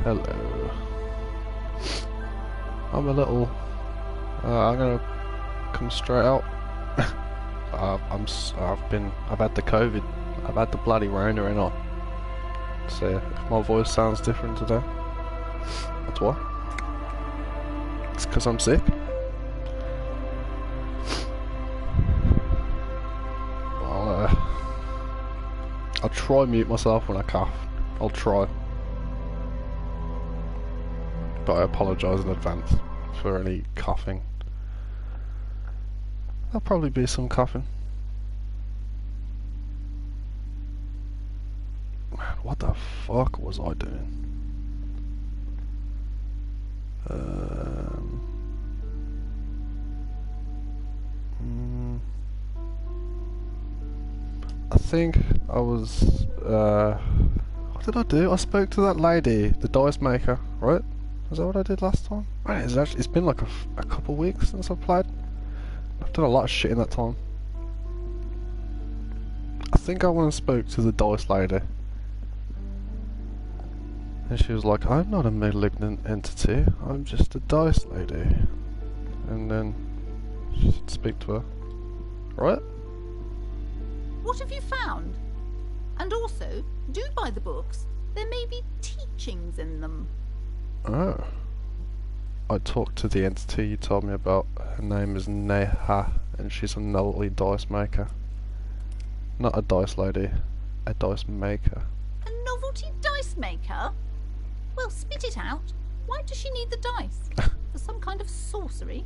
Hello. I'm a little. I'm gonna come straight out. I've had the COVID. I've had the bloody Rona, and I. So if my voice sounds different today, that's why. It's because I'm sick. I'll try and mute myself when I cough. I'll try. But I apologise in advance for any coughing. There'll probably be some coughing. Man, what the fuck was I doing? I think I was, what did I do? I spoke to that lady, the dice maker, right? Is that what I did last time? Man, it's been like a couple weeks since I've played. I've done a lot of shit in that time. I think I went and spoke to the dice lady. And she was like, I'm not a malignant entity, I'm just a dice lady. And then she said speak to her. Right? What have you found? And also, do buy the books. There may be teachings in them. Oh. I talked to the entity you told me about. Her name is Neha, and she's a novelty dice maker. Not a dice lady, a dice maker. A novelty dice maker? Well, spit it out. Why does she need the dice? For some kind of sorcery?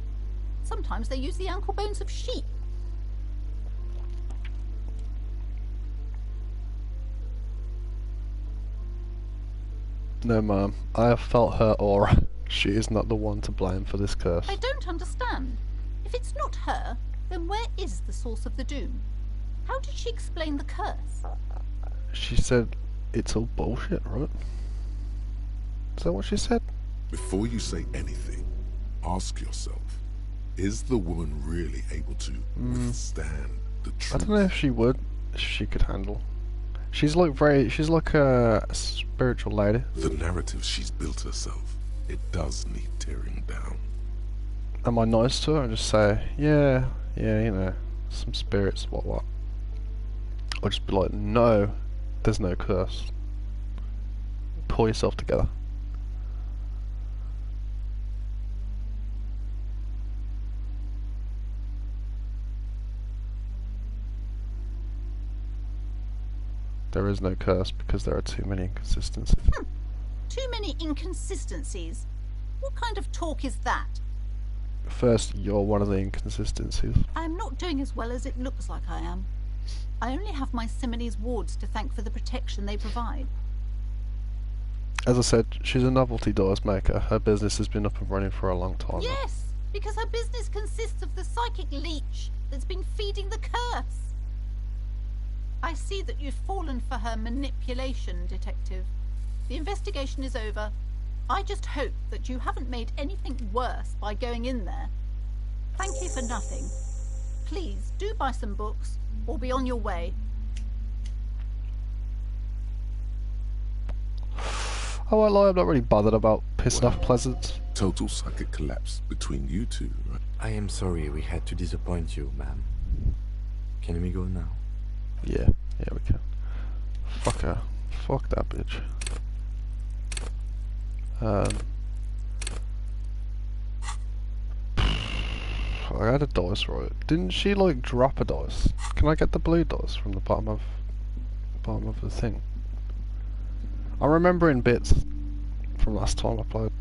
Sometimes they use the ankle bones of sheep. No, ma'am. I have felt her aura. She is not the one to blame for this curse. I don't understand. If it's not her, then where is the source of the doom? How did she explain the curse? She said it's all bullshit, right? Is that what she said? Before you say anything, ask yourself, is the woman really able to withstand the truth? I don't know if she would, if she could handle. She's like a spiritual lady. The narrative she's built herself, it does need tearing down. Am I nice to her and just say, yeah, you know, some spirits, what? Or just be like, no, there's no curse. Pull yourself together. There is no curse because there are too many inconsistencies. Too many inconsistencies? What kind of talk is that? First, you're one of the inconsistencies. I am not doing as well as it looks like I am. I only have my Simone's wards to thank for the protection they provide. As I said, she's a novelty dice maker. Her business has been up and running for a long time. Yes, because her business consists of the psychic leech that's been feeding the curse. I see that you've fallen for her manipulation, Detective. The investigation is over. I just hope that you haven't made anything worse by going in there. Thank you for nothing. Please, do buy some books, or be on your way. I won't lie, I'm not really bothered about pissing off Pleasance. Total psychic collapse between you two, right? I am sorry we had to disappoint you, ma'am. Can we go now? Yeah, we can. Fuck her. Fuck that bitch. I had a dice, right? Didn't she like drop a dice? Can I get the blue dice from the bottom of the thing? I'm remembering bits from last time I played.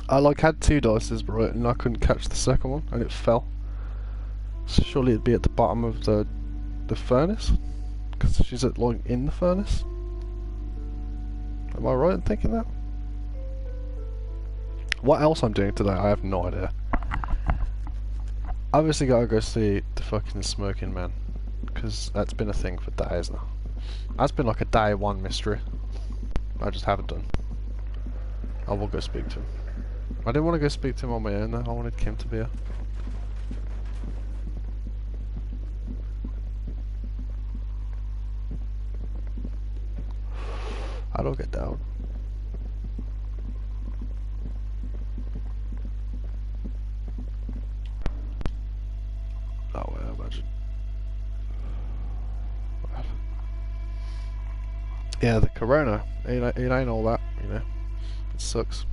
I like had two dices, right, and I couldn't catch the second one, and it fell. So surely it'd be at the bottom of the furnace, because she's like in the furnace. Am I right in thinking that? What else I'm doing today, I have no idea. Obviously gotta go see the fucking smoking man, because that's been a thing for days now. That's been like a day one mystery. I just haven't done. I will go speak to him. I didn't want to go speak to him on my own though, I wanted Kim to be here. I don't get down. Yeah, the corona. It ain't all that, you know. It sucks.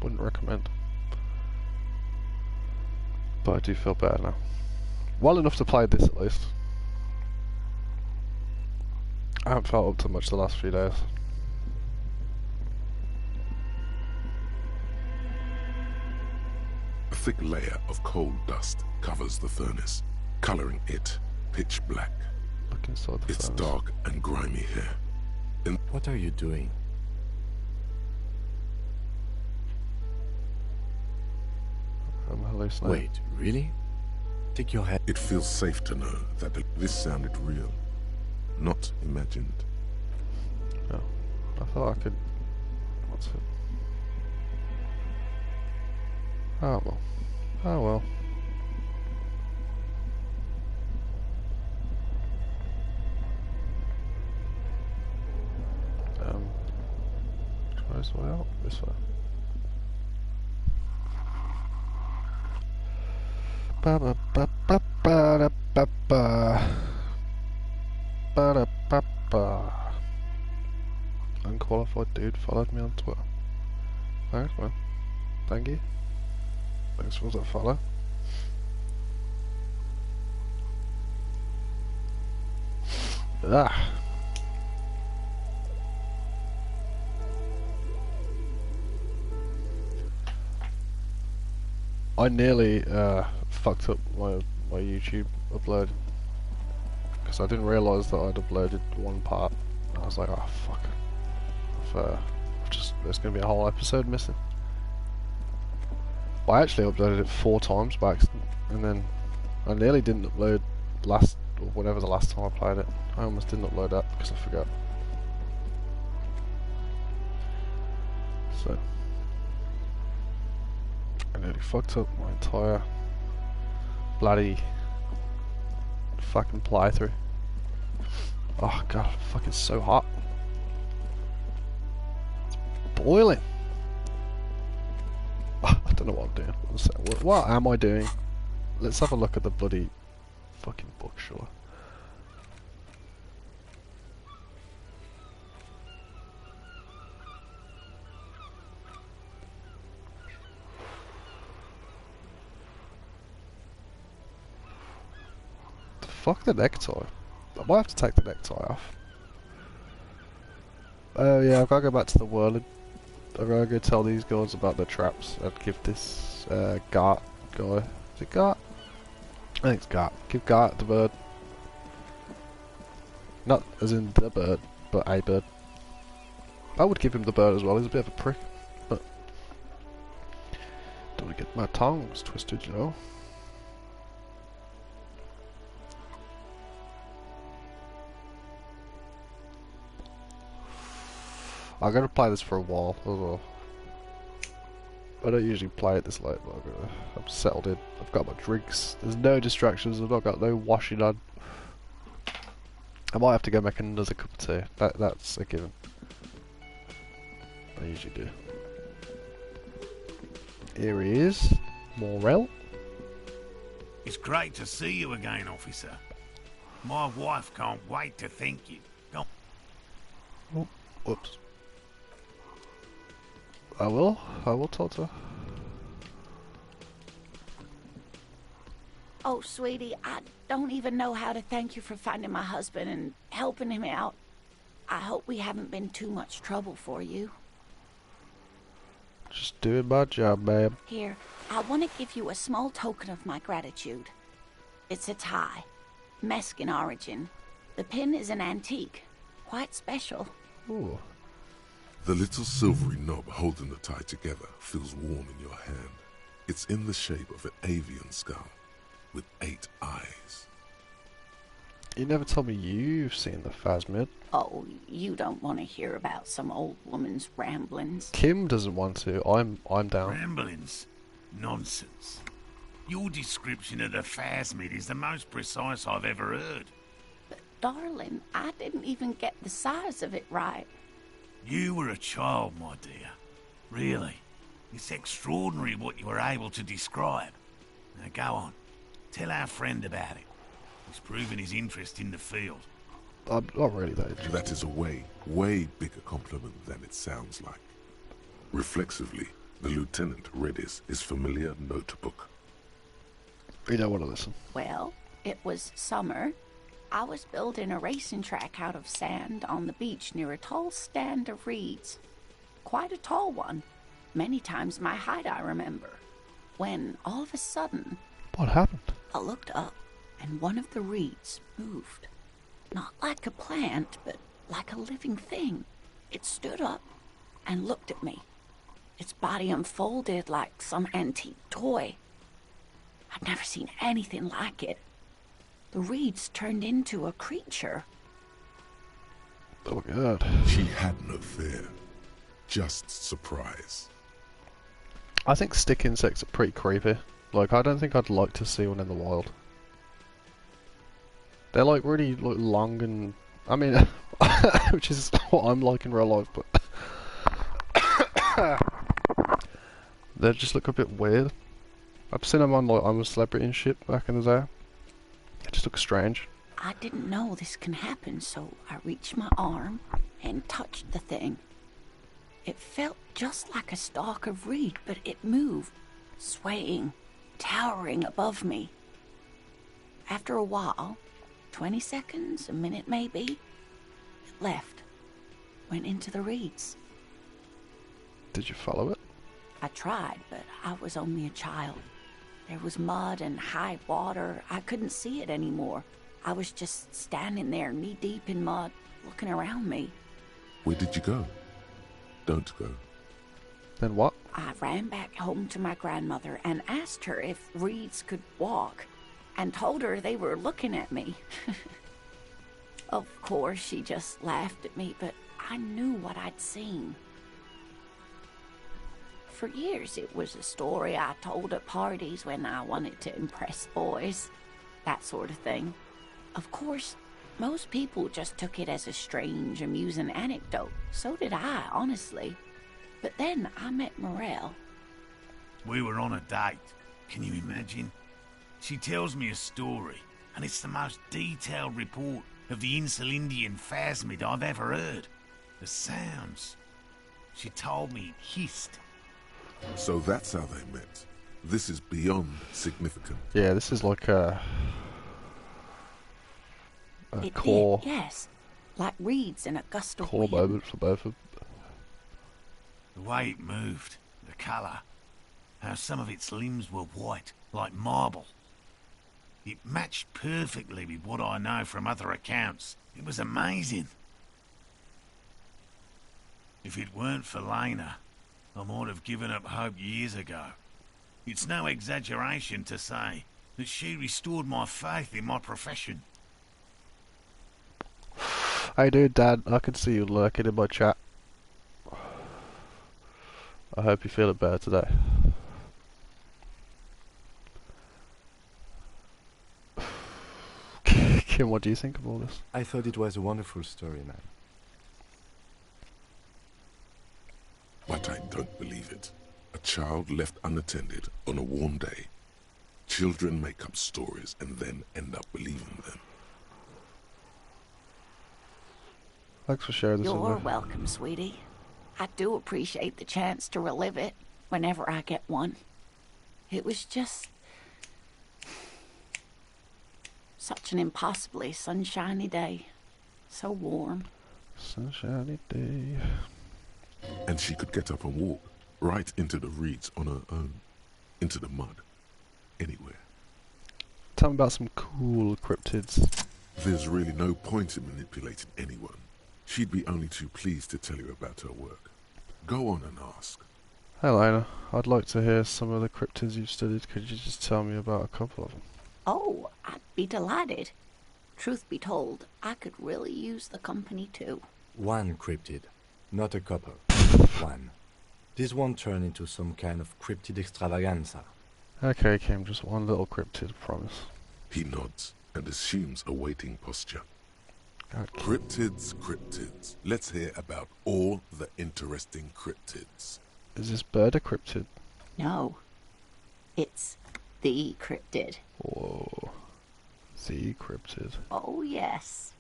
Wouldn't recommend. But I do feel better now. Well enough to play this at least. I haven't felt up to much the last few days. A thick layer of coal dust covers the furnace, coloring it pitch black. Look inside the It's furnace. dark and grimy here. What are you doing? I'm hallucinating. Wait, really? Take your head. It feels safe to know that this sounded real, not imagined. No. I thought I could... What's it? Oh well. Oh well. Try this way out. This way. Ba ba ba ba ba da ba ba. Ba da ba ba. Unqualified dude followed me on Twitter. Thanks, man. Thank you. Thanks for that follow. Ah. I nearly fucked up my YouTube upload because I didn't realise that I'd uploaded one part. I was like, oh fuck, there's gonna be a whole episode missing. But I actually uploaded it 4 times by accident, and then I nearly didn't upload whatever the last time I played it. I almost didn't upload that because I forgot. So I nearly fucked up my entire bloody fucking playthrough. Oh god, fucking so hot. It's boiling. I don't know what I'm doing. What am I doing? Let's have a look at the bloody fucking book, sure. Fuck the necktie. I might have to take the necktie off. Oh yeah, I've got to go back to the whirling. I've got to go tell these guys about the traps and give this Gart guy... Is it Gart? I think it's Gart. Give Gart the bird. Not as in the bird, but a bird. I would give him the bird as well, he's a bit of a prick. But... don't want to get my tongues twisted, you know. I'm gonna play this for a while as well. I don't usually play it this late, but I'm settled in. I've got my drinks. There's no distractions. I've not got no washing on. I might have to go make another cup of tea. That's a given. I usually do. Here he is, Morel. It's great to see you again, officer. My wife can't wait to thank you. Go. Oh, whoops. I will talk to her. Oh, sweetie, I don't even know how to thank you for finding my husband and helping him out. I hope we haven't been too much trouble for you. Just doing my job, ma'am. Here, I want to give you a small token of my gratitude. It's a tie, Mexican origin. The pin is an antique, quite special. Ooh. The little silvery knob holding the tie together feels warm in your hand. It's in the shape of an avian skull with 8 eyes. You never told me you've seen the Phasmid. Oh, you don't want to hear about some old woman's ramblings. Kim doesn't want to. I'm down. Ramblings? Nonsense. Your description of the Phasmid is the most precise I've ever heard. But, darling, I didn't even get the size of it right. You were a child, my dear. Really. It's extraordinary what you were able to describe. Now go on. Tell our friend about it. He's proven his interest in the field. I'm not really that interested. That is a way bigger compliment than it sounds like. Reflexively, the lieutenant read his familiar notebook. You don't want to listen. Well, it was summer. I was building a racing track out of sand on the beach near a tall stand of reeds. Quite a tall one. Many times my height, I remember. When, all of a sudden... What happened? I looked up, and one of the reeds moved. Not like a plant, but like a living thing. It stood up and looked at me. Its body unfolded like some antique toy. I'd never seen anything like it. The reeds turned into a creature. Oh god. She had no fear, just surprise. I think stick insects are pretty creepy. Like, I don't think I'd like to see one in the wild. They're like really like, long and... I mean, which is what I'm like in real life, but... they just look a bit weird. I've seen them on like I'm a Celebrity and shit back in the day. They just look strange. I didn't know this can happen, so I reached my arm and touched the thing. It felt just like a stalk of reed, but it moved, swaying, towering above me. After a while, 20 seconds, a minute maybe, it left, went into the reeds. Did you follow it? I tried, but I was only a child. There was mud and high water. I couldn't see it anymore. I was just standing there, knee-deep in mud, looking around me. Where did you go? Don't go. Then what? I ran back home to my grandmother and asked her if reeds could walk, and told her they were looking at me. Of course, she just laughed at me, but I knew what I'd seen. For years, it was a story I told at parties when I wanted to impress boys. That sort of thing. Of course, most people just took it as a strange, amusing anecdote. So did I, honestly. But then I met Morel. We were on a date. Can you imagine? She tells me a story, and it's the most detailed report of the Insulindian phasmid I've ever heard. The sounds. She told me it hissed. So that's how they met. This is beyond significant. Yeah, this is like a It core, did, yes. Like reeds in a gust of core wind. moment for both of them. The way it moved, the colour, how some of its limbs were white, like marble. It matched perfectly with what I know from other accounts. It was amazing. If it weren't for Lena, I might have given up hope years ago. It's no exaggeration to say that she restored my faith in my profession. Hey dude, Dad, I can see you lurking in my chat. I hope you feel better today. Kim, what do you think of all this? I thought it was a wonderful story, man. But I don't believe it. A child left unattended on a warm day. Children make up stories and then end up believing them. Thanks for sharing this with You're me. welcome, sweetie. I do appreciate the chance to relive it whenever I get one. It was just such an impossibly sunshiny day. So warm. Sunshiny day. And she could get up and walk right into the reeds on her own. Into the mud. Anywhere. Tell me about some cool cryptids. There's really no point in manipulating anyone. She'd be only too pleased to tell you about her work. Go on and ask. Hey Lena, I'd like to hear some of the cryptids you've studied. Could you just tell me about a couple of them? Oh, I'd be delighted. Truth be told, I could really use the company too. One cryptid, not a couple. One. This won't turn into some kind of cryptid extravaganza. Okay, Kim, just one little cryptid, promise. He nods and assumes a waiting posture. God, Cryptids, cryptids. Let's hear about all the interesting cryptids. is this bird a cryptid? No, it's the cryptid. Whoa. The cryptid. Oh, yes.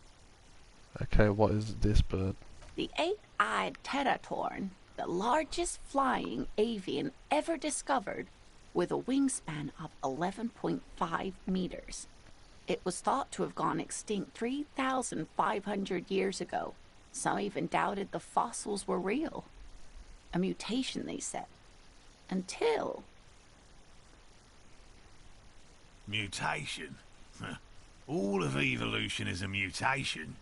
Okay, what is this bird? The eight-eyed teratorn, the largest flying avian ever discovered, with a wingspan of 11.5 meters. It was thought to have gone extinct 3,500 years ago. Some even doubted the fossils were real. A mutation, they said. Until... Mutation? All of evolution is a mutation.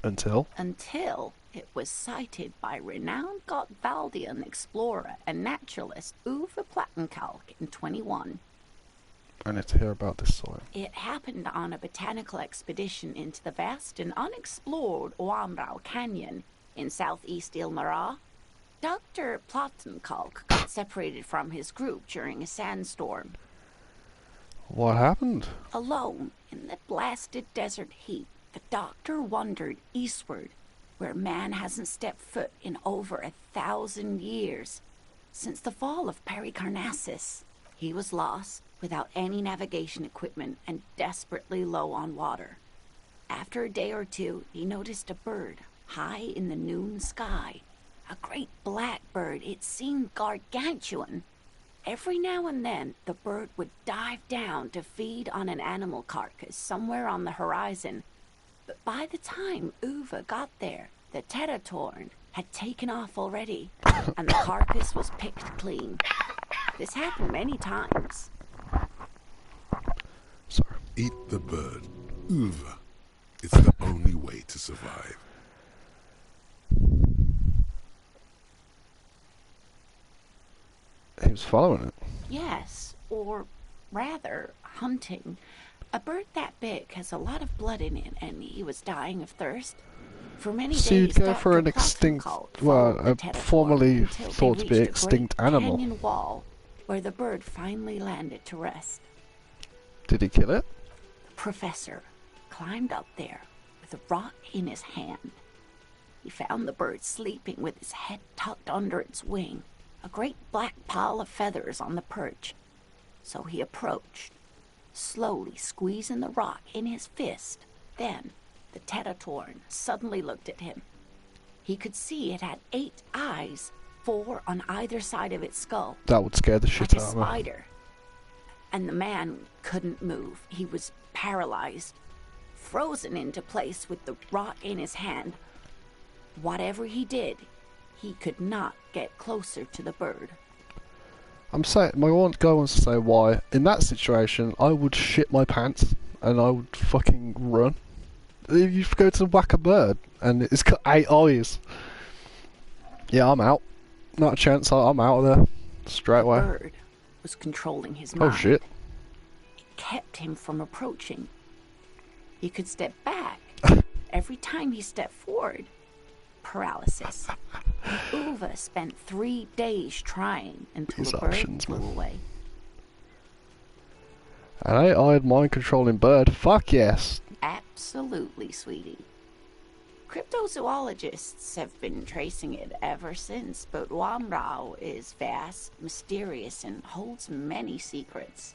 Until? Until it was sighted by renowned Gottwaldian explorer and naturalist Uwe Plattenkalk in 21. I need to hear about this soil. It happened on a botanical expedition into the vast and unexplored Oamrau Canyon in southeast Ilmara. Dr. Plattenkalk got separated from his group during a sandstorm. What happened? Alone in the blasted desert heat, the doctor wandered eastward, where man hasn't stepped foot in over 1,000 years. Since the fall of Pericarnassus, he was lost, without any navigation equipment and desperately low on water. After a day or two, he noticed a bird high in the noon sky. A great black bird. It seemed gargantuan. Every now and then, the bird would dive down to feed on an animal carcass somewhere on the horizon. But by the time Uwe got there, the teratorn had taken off already, and the carcass was picked clean. This happened many times. Sorry. Eat the bird, Uwe. It's the only way to survive. He was following it. Yes, or rather, hunting. A bird that big has a lot of blood in it, and he was dying of thirst. For many So days, you'd go for Dr. an extinct, Plattenkalk well, followed the a teratorn formerly until they thought to be reached a extinct great animal. canyon wall, where the bird finally landed to rest. Did he kill it? The professor climbed up there with a rock in his hand. He found the bird sleeping with his head tucked under its wing, a great black pile of feathers on the perch. So he approached, slowly squeezing the rock in his fist. Then the teratorn suddenly looked at him. He could see it had 8 eyes, 4 on either side of its skull, That would scare the like shit a out of me. spider. And the man couldn't move. He was paralyzed, frozen into place with the rock in his hand. Whatever he did, he could not get closer to the bird. I'm saying, my one guy wants to say why. In that situation, I would shit my pants and I would fucking run. If you go to whack a bird and it's got 8 eyes, yeah, I'm out. Not a chance. I'm out of there straight The away. bird was controlling his Oh mind. shit! It kept him from approaching. He could step back. Every time he stepped forward, paralysis. Uwe spent 3 days trying until These the bird options, flew man. away. An 8-eyed mind-controlling bird? Fuck yes. Absolutely, sweetie. Cryptozoologists have been tracing it ever since, but Wamrau is vast, mysterious, and holds many secrets.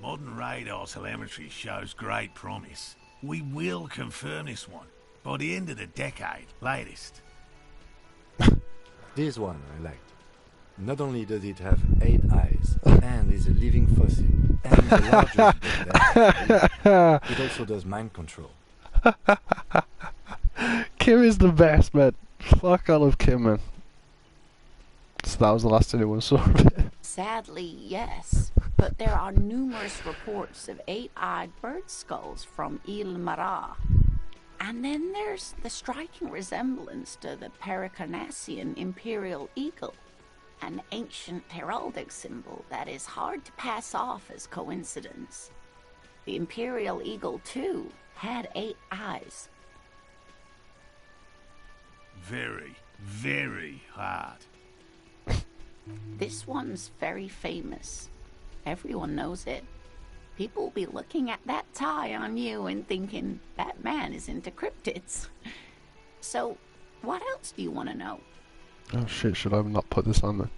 Modern radar telemetry shows great promise. We will confirm this one by the end of the decade, latest. This one I liked. Not only does it have 8 eyes and is a living fossil and the largest bird ever, it also does mind control. Kim is the best, man. Fuck, I love Kim, man. So that was the last anyone saw of it. Sadly, yes, but there are numerous reports of 8-eyed bird skulls from Ilmara. And then there's the striking resemblance to the Pericarnassian imperial eagle, an ancient heraldic symbol that is hard to pass off as coincidence. The imperial eagle, too, had 8 eyes. Very, very hard. This one's very famous. Everyone knows it. People will be looking at that tie on you and thinking, that man is into cryptids. So, what else do you want to know? Oh shit, should I not put this on there?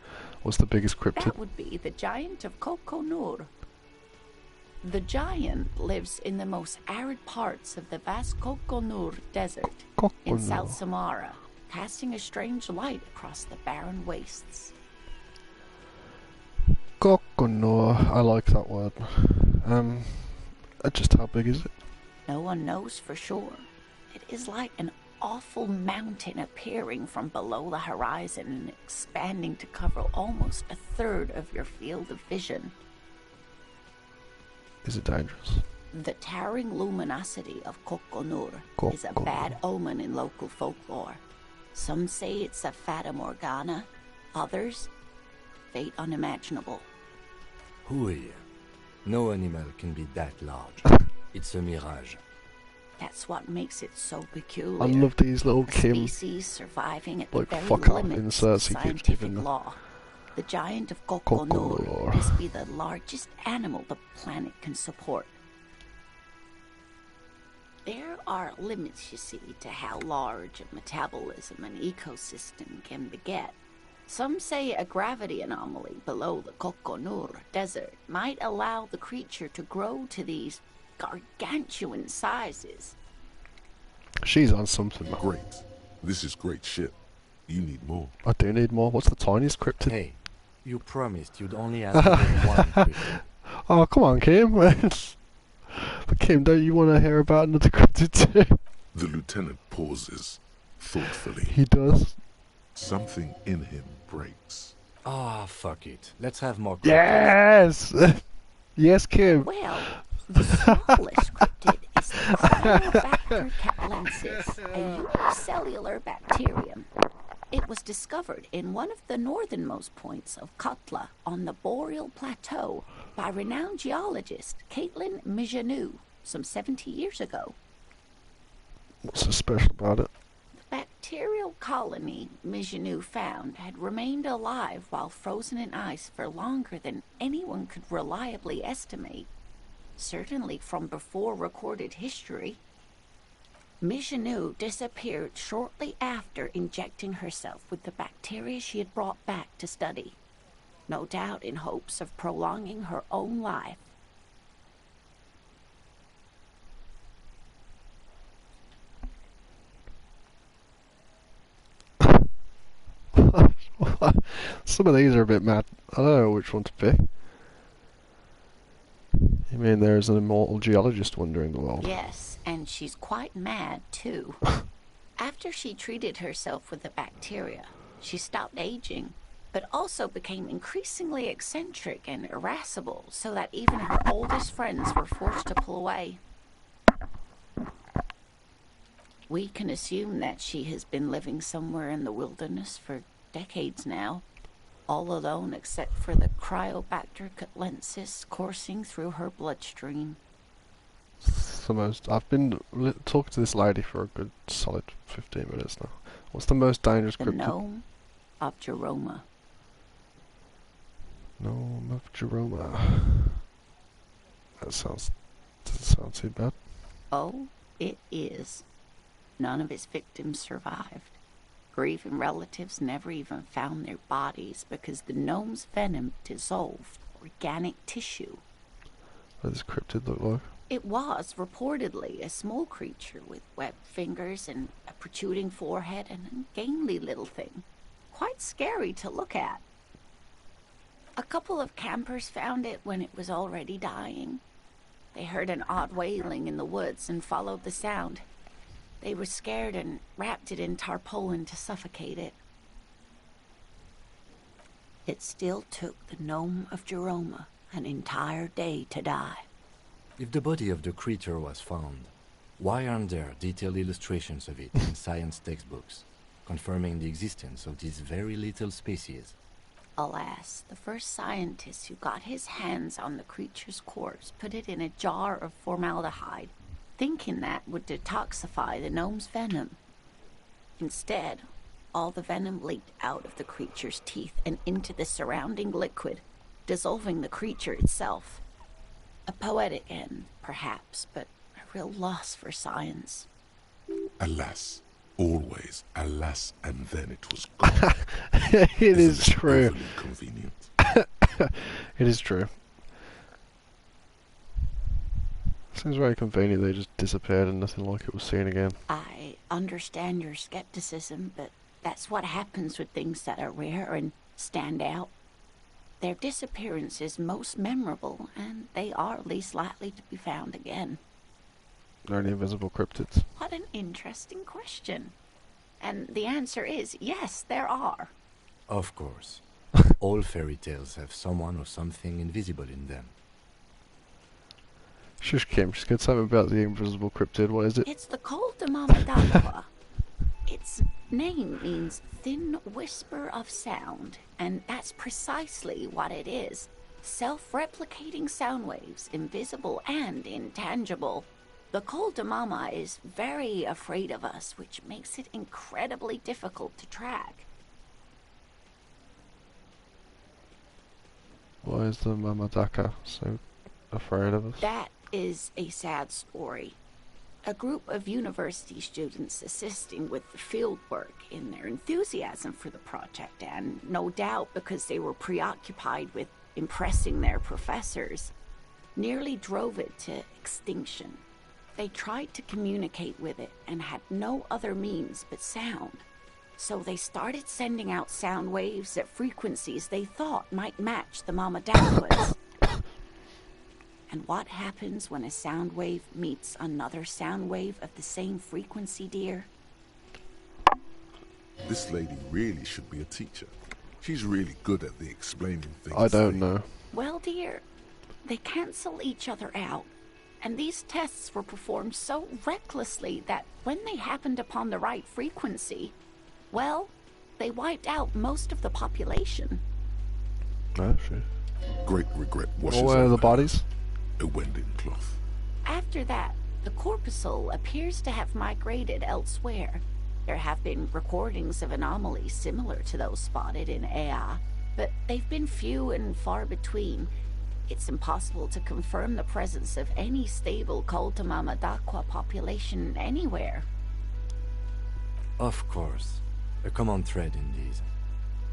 What's the biggest cryptid? That would be the giant of Kokonur. The giant lives in the most arid parts of the vast Kokonur Desert in South Samara, casting a strange light across the barren wastes. Kokonur, I like that word. Just how big is it? No one knows for sure. It is like an awful mountain appearing from below the horizon and expanding to cover almost a third of your field of vision. Is it dangerous? The towering luminosity of Kokonur is a bad omen in local folklore. Some say it's a fata morgana, others, fate unimaginable. Who are you? No animal can be that large. It's a mirage. That's what makes it so peculiar. I love these little a Kim species surviving at like the very fuck up limits inserts of he keeps scientific giving them. law. The giant of Kokonur must be the largest animal the planet can support. There are limits, you see, to how large a metabolism an ecosystem can beget. Some say a gravity anomaly below the Kokonur Desert might allow the creature to grow to these gargantuan sizes. She's on something, man. Great. This is great shit. You need more. I do need more. What's the tiniest cryptid? Hey, you promised you'd only ask for one cryptid. Oh, come on, Kim. But Kim, don't you want to hear about another cryptid too? The lieutenant pauses, thoughtfully. He does. Something in him breaks. Ah, fuck it. Let's have more cryptids. Yes! Yes, Kim. Well, the smallest cryptid is the Cyanobacter catlensis, a unicellular bacterium. It was discovered in one of the northernmost points of Katla on the Boreal Plateau by renowned geologist Caitlin Mijanou some 70 years ago. What's so special about it? The bacterial colony Mijanou found had remained alive while frozen in ice for longer than anyone could reliably estimate, certainly from before recorded history. Mijanou disappeared shortly after injecting herself with the bacteria she had brought back to study, no doubt in hopes of prolonging her own life. Some of these are a bit mad. I don't know which one to pick. You mean there's an immortal geologist wandering the world? Yes, and she's quite mad, too. After she treated herself with the bacteria, she stopped aging, but also became increasingly eccentric and irascible, so that even her oldest friends were forced to pull away. We can assume that she has been living somewhere in the wilderness for decades now, all alone except for the Cryobacter catlensis coursing through her bloodstream. It's the most. I've been talking to this lady for a good solid 15 minutes now. What's the most dangerous The cryptid? gnome of Jeroma. Gnome of Jeroma. That doesn't sound too bad. Oh, it is. None of his victims survived. Grieving relatives never even found their bodies because the gnome's venom dissolved organic tissue. What does this cryptid look like? It was reportedly a small creature with webbed fingers and a protruding forehead and a ungainly little thing. Quite scary to look at. A couple of campers found it when it was already dying. They heard an odd wailing in the woods and followed the sound. They were scared and wrapped it in tarpaulin to suffocate it. It still took the gnome of Jeroma an entire day to die. If the body of the creature was found, why aren't there detailed illustrations of it in science textbooks, confirming the existence of this very little species? Alas, the first scientist who got his hands on the creature's corpse put it in a jar of formaldehyde, thinking that would detoxify the gnome's venom. Instead, all the venom leaked out of the creature's teeth and into the surrounding liquid, dissolving the creature itself. A poetic end, perhaps, but a real loss for science. Alas. Always, alas, and then it was gone. It is true. Overly convenient. It is true. Seems very convenient they just disappeared and nothing like it was seen again. I understand your skepticism, but that's what happens with things that are rare and stand out. Their disappearance is most memorable, and they are least likely to be found again. Are there any invisible cryptids? What an interesting question. And the answer is yes, there are. Of course. All fairy tales have someone or something invisible in them. Shush, Kim, she's going to tell me about the invisible cryptid. What is it? It's the Col de Mamadagua. Its name means thin whisper of sound, and that's precisely what it is. Self-replicating sound waves, invisible and intangible. The Col de Mama is very afraid of us, which makes it incredibly difficult to track. Why is the Mamadaka so afraid of us? That is a sad story. A group of university students assisting with the field work in their enthusiasm for the project, and no doubt because they were preoccupied with impressing their professors, nearly drove it to extinction. They tried to communicate with it and had no other means but sound. So they started sending out sound waves at frequencies they thought might match the Mamadaguas. And what happens when a sound wave meets another sound wave of the same frequency, dear? This lady really should be a teacher. She's really good at the explaining things. I don't know. Well, dear, they cancel each other out. And these tests were performed so recklessly that when they happened upon the right frequency, well, they wiped out most of the population. Oh, shit. Great regret washes Where are over the her. bodies? A winding cloth. After that, the corpuscle appears to have migrated elsewhere. There have been recordings of anomalies similar to those spotted in Ea, but they've been few and far between. It's impossible to confirm the presence of any stable Col de Mamadagua population anywhere. Of course. A common thread in these.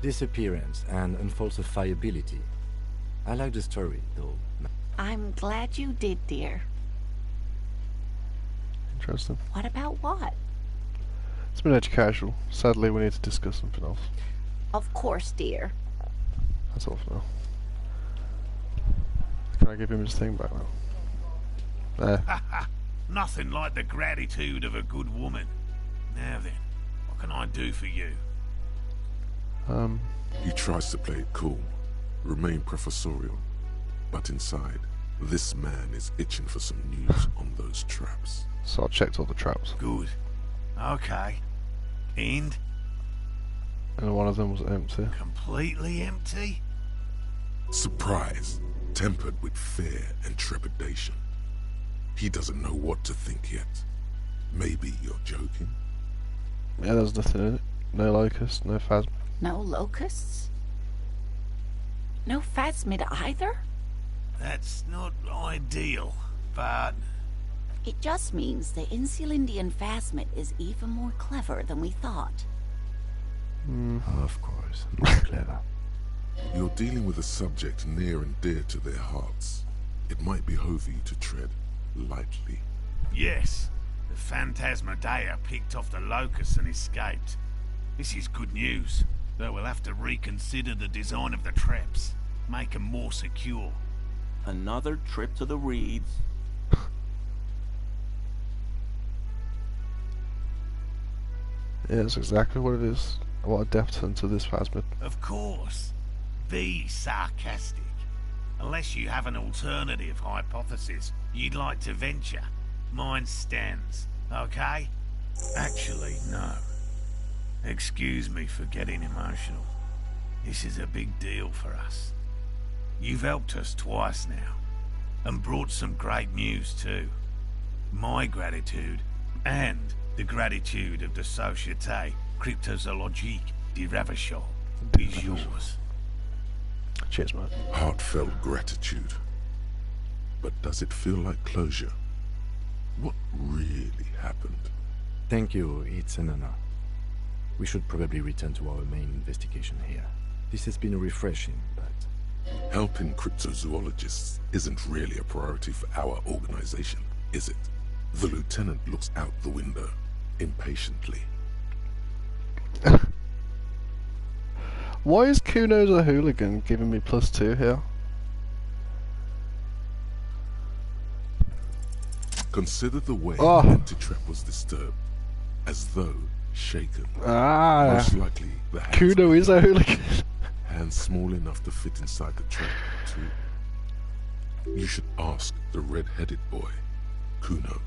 Disappearance and unfalsifiability. I like the story, though. I'm glad you did, dear. Interesting. What about what? It's been educational. Sadly, we need to discuss something else. Of course, dear. That's all for now. Can I give him his thing back now? There. Nothing like the gratitude of a good woman. Now then, what can I do for you? He tries to play it cool, remain professorial, but inside, this man is itching for some news on those traps. So I checked all the traps. Good. Okay. And? And one of them was empty. Completely empty? Surprise, tempered with fear and trepidation. He doesn't know what to think yet. Maybe you're joking? Yeah, there's nothing in it. No locust, no phasm. No locusts? No phasmid either? That's not ideal, but... It just means the Insulindian phasmid is even more clever than we thought. Of course, more clever. You're dealing with a subject near and dear to their hearts. It might behove you to tread lightly. Yes, the Phantasmadeia picked off the locust and escaped. This is good news, though we'll have to reconsider the design of the traps, make them more secure. Another trip to the reeds. Yeah, that's exactly what it is. What a depth into this phasmid. Of course. Be sarcastic. Unless you have an alternative hypothesis you'd like to venture, mine stands, okay? Actually, no. Excuse me for getting emotional. This is a big deal for us. You've helped us twice now, and brought some great news too. My gratitude, and the gratitude of the Société Cryptozoologique de Ravachol, is yours. Cheers, mate. Heartfelt gratitude. But does it feel like closure? What really happened? Thank you, it's an honor. We should probably return to our main investigation here. This has been refreshing, but... Helping cryptozoologists isn't really a priority for our organization. is it? The lieutenant looks out the window, impatiently. Why is Kuno's a hooligan giving me +2 here? Consider the way Oh. the empty trap was disturbed, as though shaken. Ah, Most likely the hands Kuno of is a hooligan. hands small enough to fit inside the trap, too. You should ask the red-headed boy, Kuno.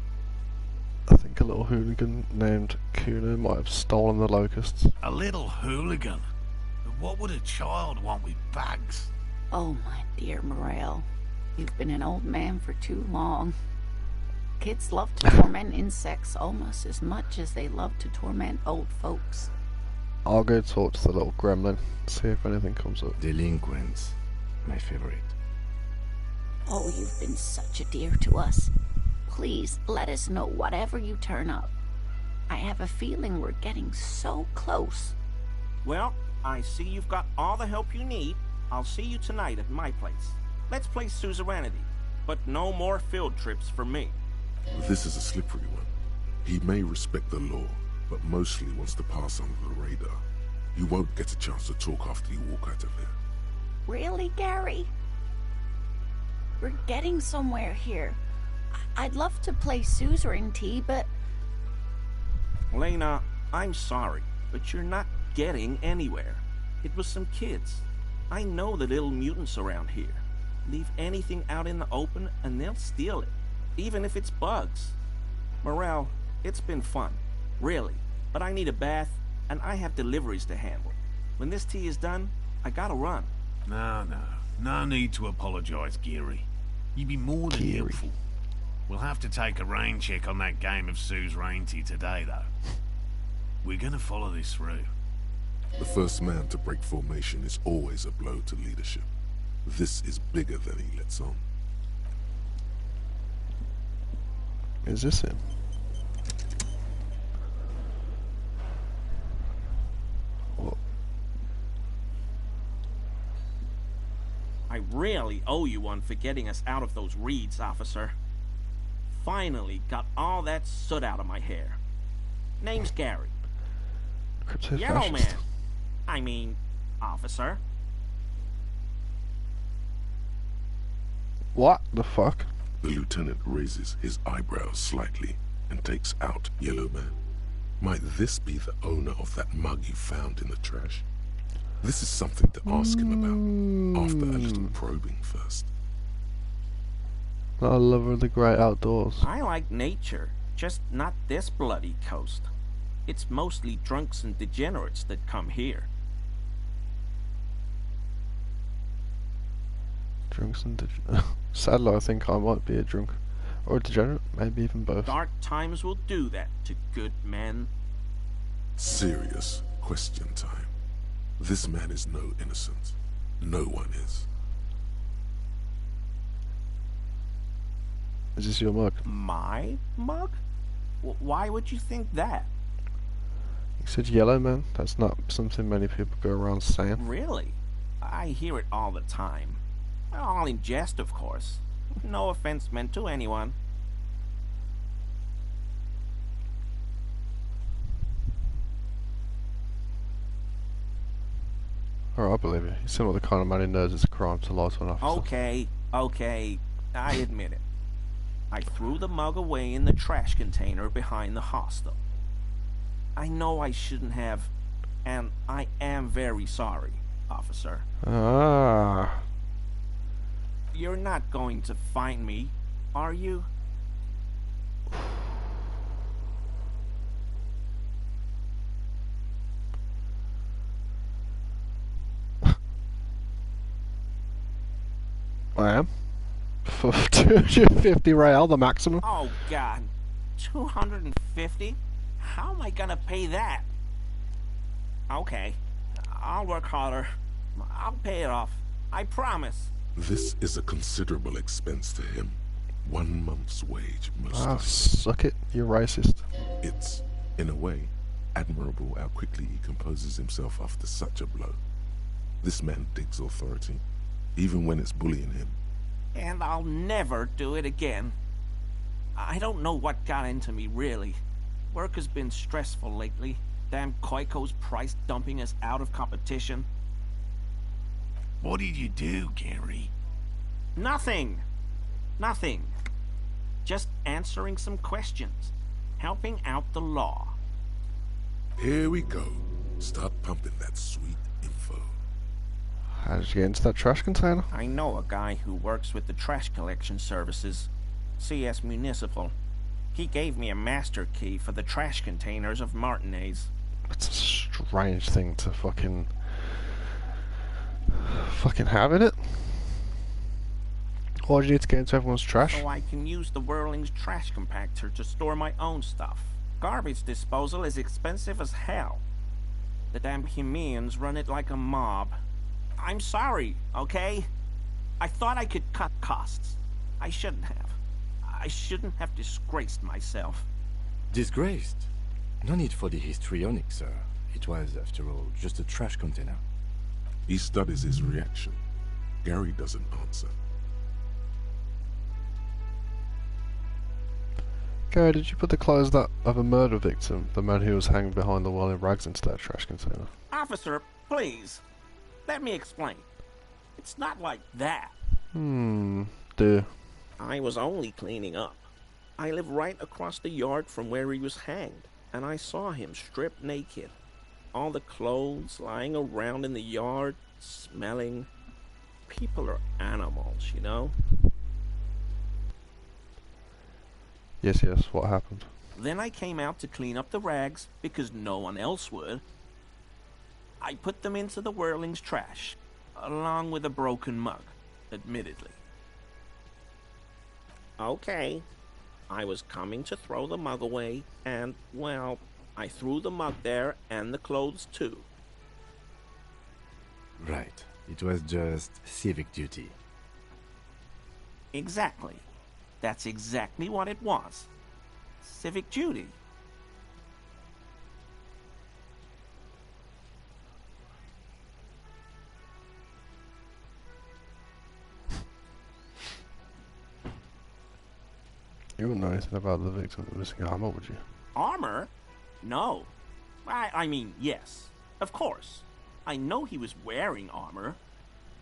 I think a little hooligan named Kuno might have stolen the locusts. A little hooligan? But what would a child want with bags? Oh, my dear Morel. You've been an old man for too long. Kids love to torment insects almost as much as they love to torment old folks. I'll go talk to the little gremlin, see if anything comes up. Delinquents, my favorite. Oh, you've been such a dear to us. Please, let us know whatever you turn up. I have a feeling we're getting so close. Well, I see you've got all the help you need. I'll see you tonight at my place. Let's play suzerainty, but no more field trips for me. This is a slippery one. He may respect the law, but mostly wants to pass under the radar. You won't get a chance to talk after you walk out of here. Really, Gary? We're getting somewhere here. I'd love to play suzerainty, but... Lena, I'm sorry, but you're not getting anywhere. It was some kids. I know the little mutants around here. Leave anything out in the open and they'll steal it, even if it's bugs. Morel, it's been fun, really, but I need a bath and I have deliveries to handle. When this tea is done, I gotta run. No need to apologise, Geary. You'd be more than Geary. helpful. We'll have to take a rain check on that game of suzerainty today, though. We're gonna follow this through. The first man to break formation is always a blow to leadership. This is bigger than he lets on. Is this him? What? I really owe you one for getting us out of those reeds, officer. Finally got all that soot out of my hair. Name's Gary. Crypto Yellow fascist. man. I mean, officer. What the fuck? The lieutenant raises his eyebrows slightly and takes out Yellow Man. Might this be the owner of that mug you found in the trash? This is something to ask him about after a little probing first. I love the great outdoors. I like nature, just not this bloody coast. It's mostly drunks and degenerates that come here. Drunks and sadly, I think I might be a drunk. Or a degenerate, maybe even both. Dark times will do that to good men. Serious question time. This man is no innocent. No one is. Is this your mug? My mug? Why would you think that? You said yellow man? That's not something many people go around saying. Really? I hear it all the time. All in jest, of course. No offense meant to anyone. Alright, I believe you. You seem like the kind of man who knows it's a crime to lie to an officer. Okay, I admit it. I threw the mug away in the trash container behind the hostel. I know I shouldn't have, and I am very sorry, officer. Ah. You're not going to find me, are you? I am. For 250 real, the maximum. Oh, God. 250? How am I gonna pay that? Okay. I'll work harder. I'll pay it off. I promise. This is a considerable expense to him. 1 month's wage, most Ah, likely. suck it. You're racist. It's, in a way, admirable how quickly he composes himself after such a blow. This man digs authority, even when it's bullying him. And I'll never do it again. I don't know what got into me, really. Work has been stressful lately. Damn Koiko's price dumping us out of competition. What did you do, Gary? Nothing. Nothing. Just answering some questions. Helping out the law. Here we go. Start pumping that sweet info. How did you get into that trash container? I know a guy who works with the trash collection services. CS Municipal. He gave me a master key for the trash containers of Martinez. That's a strange thing to fucking have in it. Why do you need to get into everyone's trash? So I can use the Whirling's trash compactor to store my own stuff. Garbage disposal is expensive as hell. The damn Bohemians run it like a mob. I'm sorry, okay? I thought I could cut costs. I shouldn't have. I shouldn't have disgraced myself. Disgraced? No need for the histrionic, sir. It was, after all, just a trash container. He studies his reaction. Gary doesn't answer. Gary, did you put the clothes of a murder victim, the man who was hanging behind the wall in rags, into that trash container? Officer, please. Let me explain. It's not like that. Dear. I was only cleaning up. I live right across the yard from where he was hanged, and I saw him stripped naked. All the clothes lying around in the yard, smelling. People are animals, you know? Yes, what happened? Then I came out to clean up the rags because no one else would. I put them into the Whirling's trash, along with a broken mug, admittedly. Okay, I was coming to throw the mug away, and, well, I threw the mug there and the clothes too. Right. It was just civic duty. Exactly. That's exactly what it was. Civic duty. You wouldn't know anything about the victim of the missing armor, would you? Armor? No. I mean, yes. Of course. I know he was wearing armor,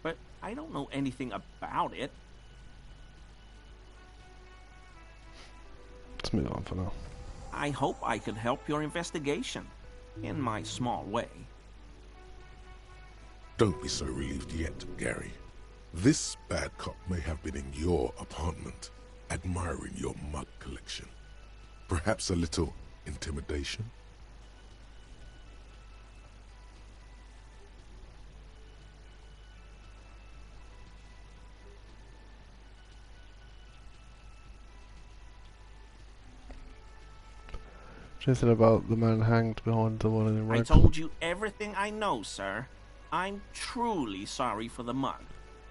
but I don't know anything about it. Let's move on for now. I hope I could help your investigation, in my small way. Don't be so relieved yet, Gary. This bad cop may have been in your apartment, admiring your mug collection. Perhaps a little intimidation? Anything about the man hanged behind the wall in the I rags? told you everything I know, sir. I'm truly sorry for the mug,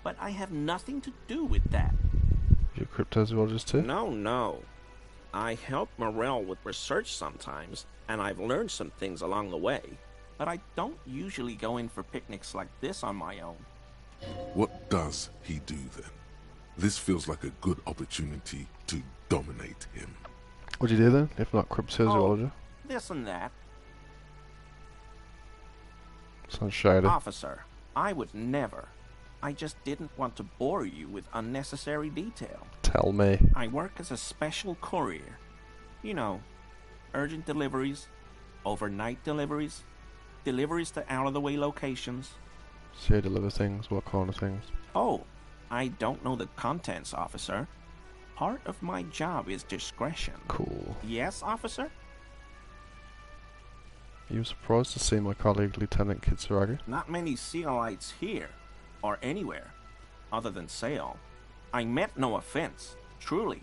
but I have nothing to do with that. You're a cryptozoologist too? No. I help Morel with research sometimes, and I've learned some things along the way, but I don't usually go in for picnics like this on my own. What does he do then? This feels like a good opportunity to dominate him. What do you do then, if not cryptozoology? This and that. Sounds shady. Officer, I would never. I just didn't want to bore you with unnecessary detail. Tell me. I work as a special courier. You know, urgent deliveries, overnight deliveries, deliveries to out-of-the-way locations. So you deliver things? What kind of things? Oh, I don't know the contents, officer. Part of my job is discretion. Cool. Yes, officer? Are you surprised to see my colleague Lieutenant Kitsuragi? Not many Sealites here, or anywhere, other than Sale. I meant no offense, truly.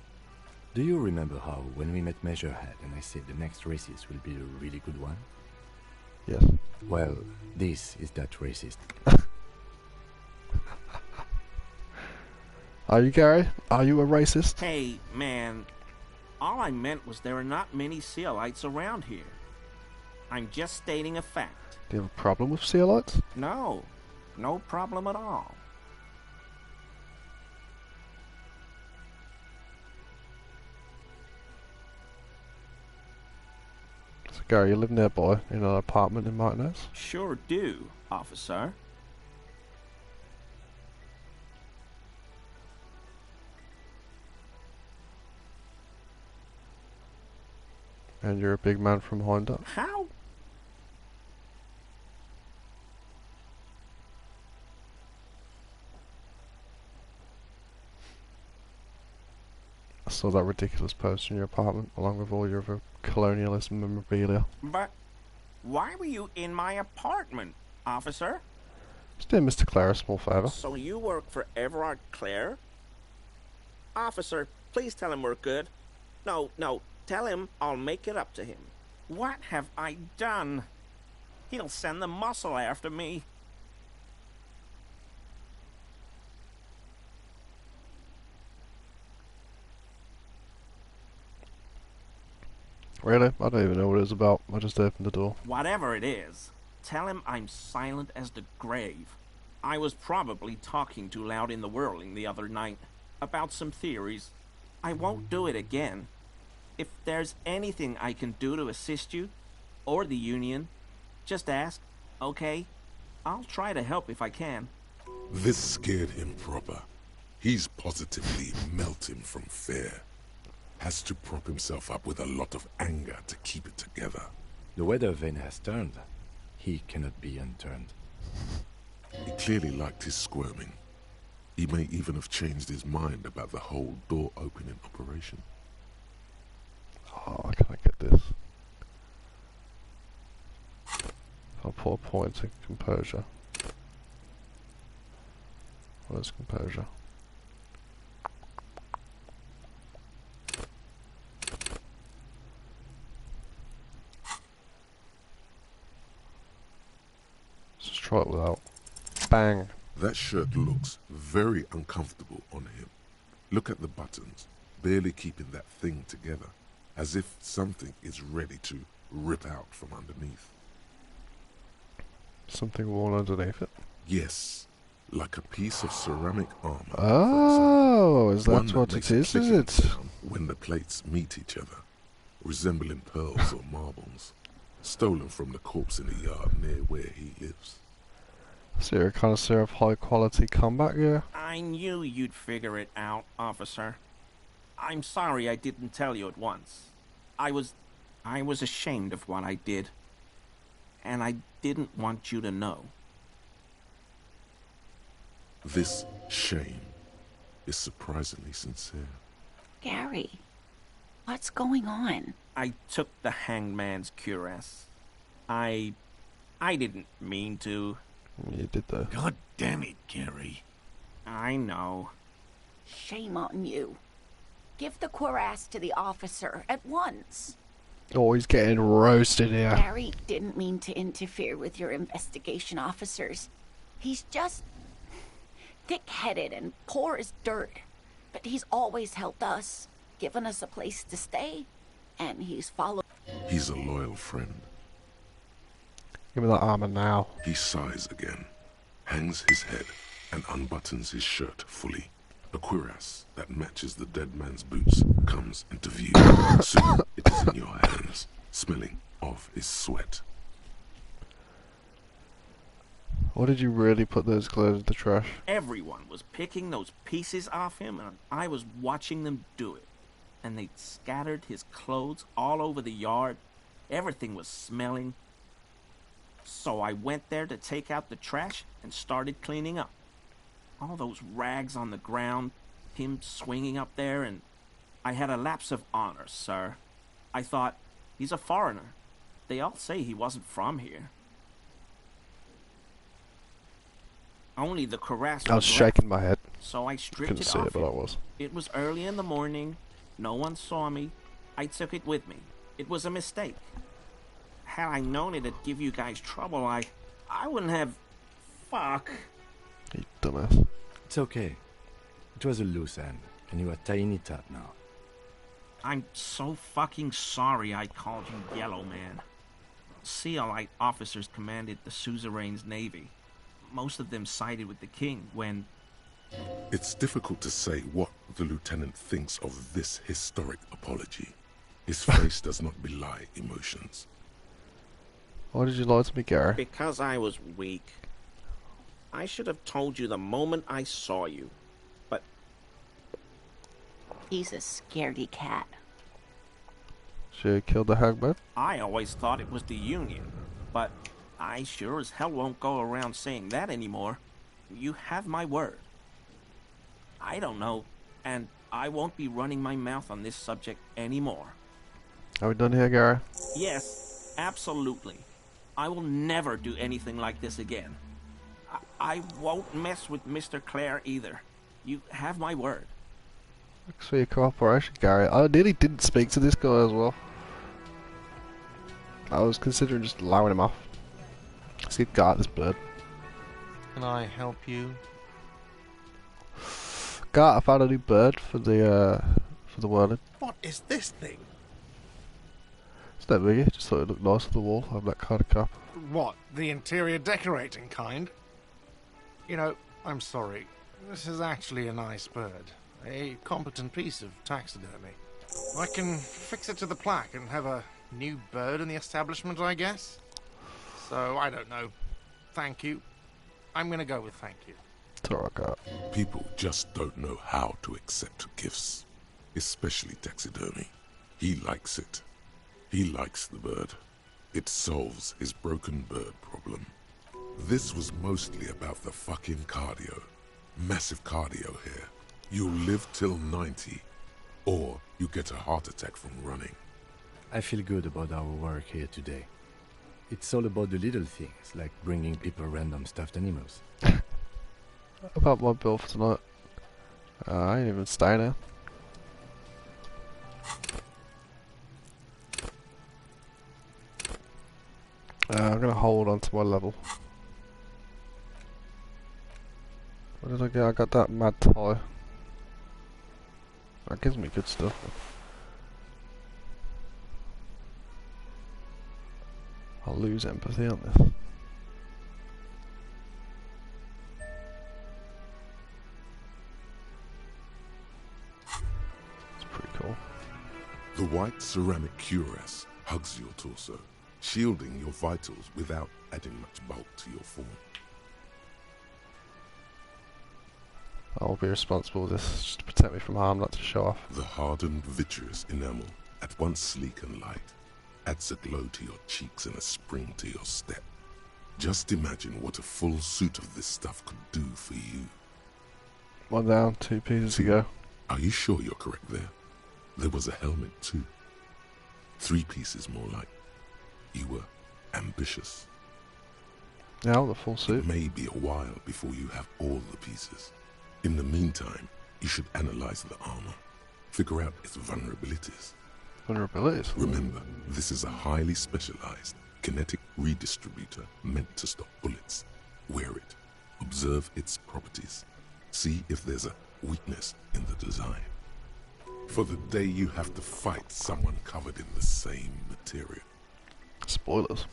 Do you remember how, when we met Measurehead and I said the next racist will be a really good one? Yes. Well, this is that racist. Are you, Gary? Are you a racist? Hey, man, all I meant was there are not many Sealites around here. I'm just stating a fact. Do you have a problem with Sealites? No problem at all. Gary, you live nearby in an apartment in Martinez? Sure do, officer. And you're a big man from Honda? How? I saw that ridiculous poster in your apartment, along with all your other colonialist memorabilia. But why were you in my apartment, officer? Just doing Mr. Clare a small favour. So you work for Everard Clare? Officer, please tell him we're good. No, tell him I'll make it up to him. What have I done? He'll send the muscle after me. Really? I don't even know what it was about. I just opened the door. Whatever it is, tell him I'm silent as the grave. I was probably talking too loud in the whirling the other night about some theories. I won't do it again. If there's anything I can do to assist you, or the Union, just ask, okay? I'll try to help if I can. This scared him proper. He's positively melting from fear. Has to prop himself up with a lot of anger to keep it together. The weather vane has turned. He cannot be unturned. He clearly liked his squirming. He may even have changed his mind about the whole door opening operation. Oh, can I get this? I'll put a point in composure. What is composure? Let's just try it without. Bang! That shirt looks very uncomfortable on him. Look at the buttons, barely keeping that thing together, as if something is ready to rip out from underneath. Something worn underneath it? Yes, like a piece of ceramic armor. Oh, is One that what makes it a is? Is clicking it? sound when the plates meet each other, resembling pearls or marbles, stolen from the corpse in the yard near where he lives. So you're a connoisseur of high quality combat gear? I knew you'd figure it out, officer. I'm sorry I didn't tell you at once. I was ashamed of what I did. And I didn't want you to know. This shame is surprisingly sincere. Gary, what's going on? I took the hangman's cuirass. I didn't mean to. You did though. God damn it, Gary. I know. Shame on you. Give the cuirass to the officer at once. Oh, he's getting roasted here. Gary didn't mean to interfere with your investigation officers. He's just thick-headed and poor as dirt. But he's always helped us, given us a place to stay, and he's followed. He's a loyal friend. Give me that armor now. He sighs again, hangs his head, and unbuttons his shirt fully. A cuirass that matches the dead man's boots comes into view. Soon it is in your hands, smelling of his sweat. Why did you really put those clothes in the trash? Everyone was picking those pieces off him, and I was watching them do it. And they'd scattered his clothes all over the yard. Everything was smelling. So I went there to take out the trash and started cleaning up. All those rags on the ground, him swinging up there, and I had a lapse of honor, sir. I thought, he's a foreigner. They all say he wasn't from here. Only the cuirass I was shaking my head. so I stripped Couldn't it see off it, but I was. It was early in the morning. No one saw me. I took it with me. It was a mistake. Had I known it'd give you guys trouble, I wouldn't have... Fuck. You dumbass. It's okay. It was a loose end, and you are tying it up now. I'm so fucking sorry I called you Yellow Man. Sea-Allied officers commanded the suzerain's navy. Most of them sided with the king when... It's difficult to say what the lieutenant thinks of this historic apology. His face does not belie emotions. Why did you lie to me, Gary? Because I was weak. I should have told you the moment I saw you. But He's a scaredy cat. She killed the Hagbird? I always thought it was the Union. But I sure as hell won't go around saying that anymore. You have my word. I don't know, and I won't be running my mouth on this subject anymore. Are we done here, Gary? Yes, absolutely. I will never do anything like this again. I won't mess with Mr. Clare either. You have my word. Thanks for your cooperation, Gary. I nearly didn't speak to this guy as well. I was considering just allowing him off. Let's get guard this bird. Can I help you? Gart, I found a new bird for the whirling. What is this thing? It's not biggie, just thought it looked nice on the wall. I'm that kind of cap. What, the interior decorating kind? You know, I'm sorry. This is actually a nice bird. A competent piece of taxidermy. I can fix it to the plaque and have a new bird in the establishment, I guess. So, I don't know. Thank you. I'm gonna go with thank you. It's alright, Gart. People just don't know how to accept gifts, especially taxidermy. He likes it. He likes the bird. It solves his broken bird problem. This was mostly about the fucking cardio. Massive cardio here. You'll live till 90, or you get a heart attack from running. I feel good about our work here today. It's all about the little things, like bringing people random stuffed animals. About my bill for tonight. I ain't even staying here. I'm gonna hold on to my level. What did I get? I got that mad tie. That gives me good stuff. I'll lose empathy on this. It's pretty cool. The white ceramic cuirass hugs your torso, shielding your vitals without adding much bulk to your form. I'll be responsible for this just to protect me from harm, not to show off. The hardened vitreous enamel, at once sleek and light, adds a glow to your cheeks and a spring to your step. Just imagine what a full suit of this stuff could do for you. One down, 2 pieces to go. Are you sure you're correct there? There was a helmet too. 3 pieces more like. You were ambitious. Now the full suit. It may be a while before you have all the pieces. In the meantime, you should analyze the armor. Figure out its vulnerabilities. Vulnerabilities. Remember, this is a highly specialized kinetic redistributor meant to stop bullets. Wear it. Observe its properties. See if there's a weakness in the design. For the day you have to fight someone covered in the same material. Spoilers.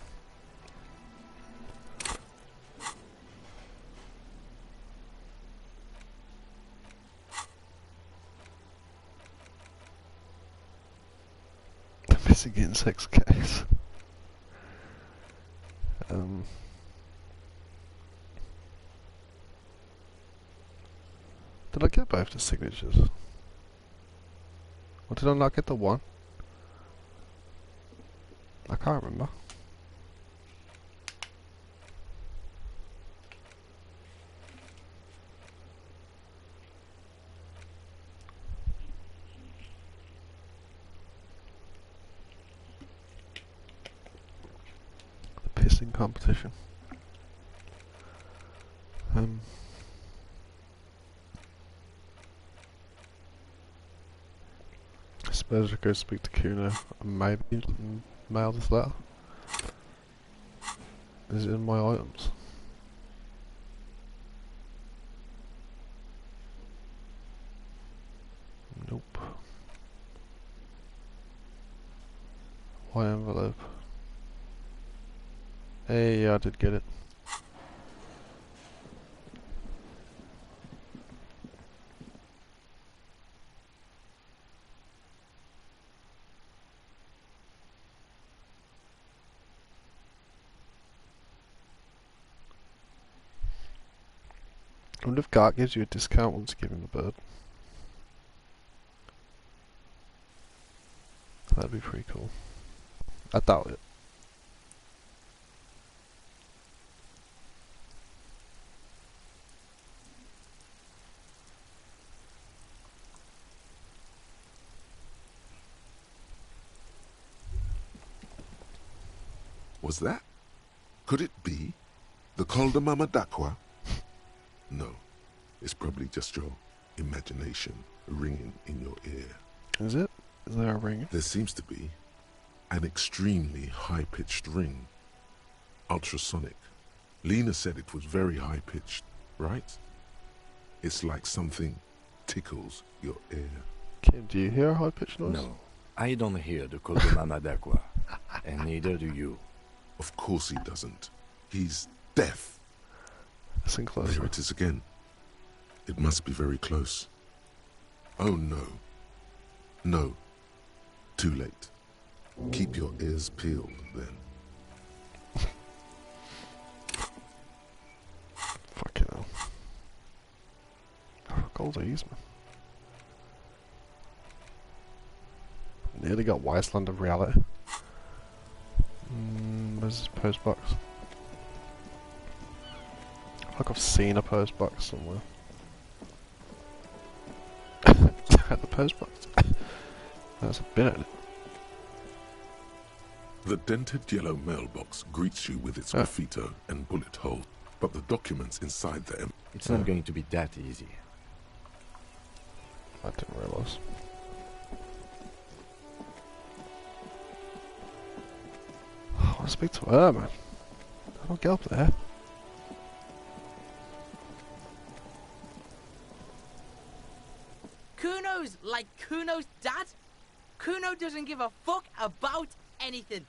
The missing insects case. Did I get both the signatures? Or did I not get the one? I can't remember. The pissing competition. I suppose I go speak to Kuna and maybe mail this letter. Is it in my items? Nope. Why envelope? Hey, yeah, I did get it. I wonder if Gart gives you a discount once you give him the bird. That'd be pretty cool. I doubt it. Was that? Could it be? The Calder Mama Dakwa? No. It's probably just your imagination ringing in your ear. Is it? Is there a ring? There seems to be an extremely high-pitched ring. Ultrasonic. Lena said it was very high-pitched, right? It's like something tickles your ear. Kim, do you hear a high-pitched noise? No, I don't hear the Kodumama Dakwa, and neither do you. Of course he doesn't. He's deaf. Listen closer. There it is again. It must be very close. Oh no. No. Too late. Keep your ears peeled then. Fucking hell. Oh, gold ease, man. Nearly got Wasteland of Reality. Where's this post box? I feel like I've seen a post box somewhere. At the post box. There's a bit in it. The dented yellow mailbox greets you with its graffito and bullet hole, but the documents inside them... It's not going to be that easy. I didn't realise. I want to speak to her, man. I don't get up there. Kuno's like Kuno's dad? Kuno doesn't give a fuck about anything.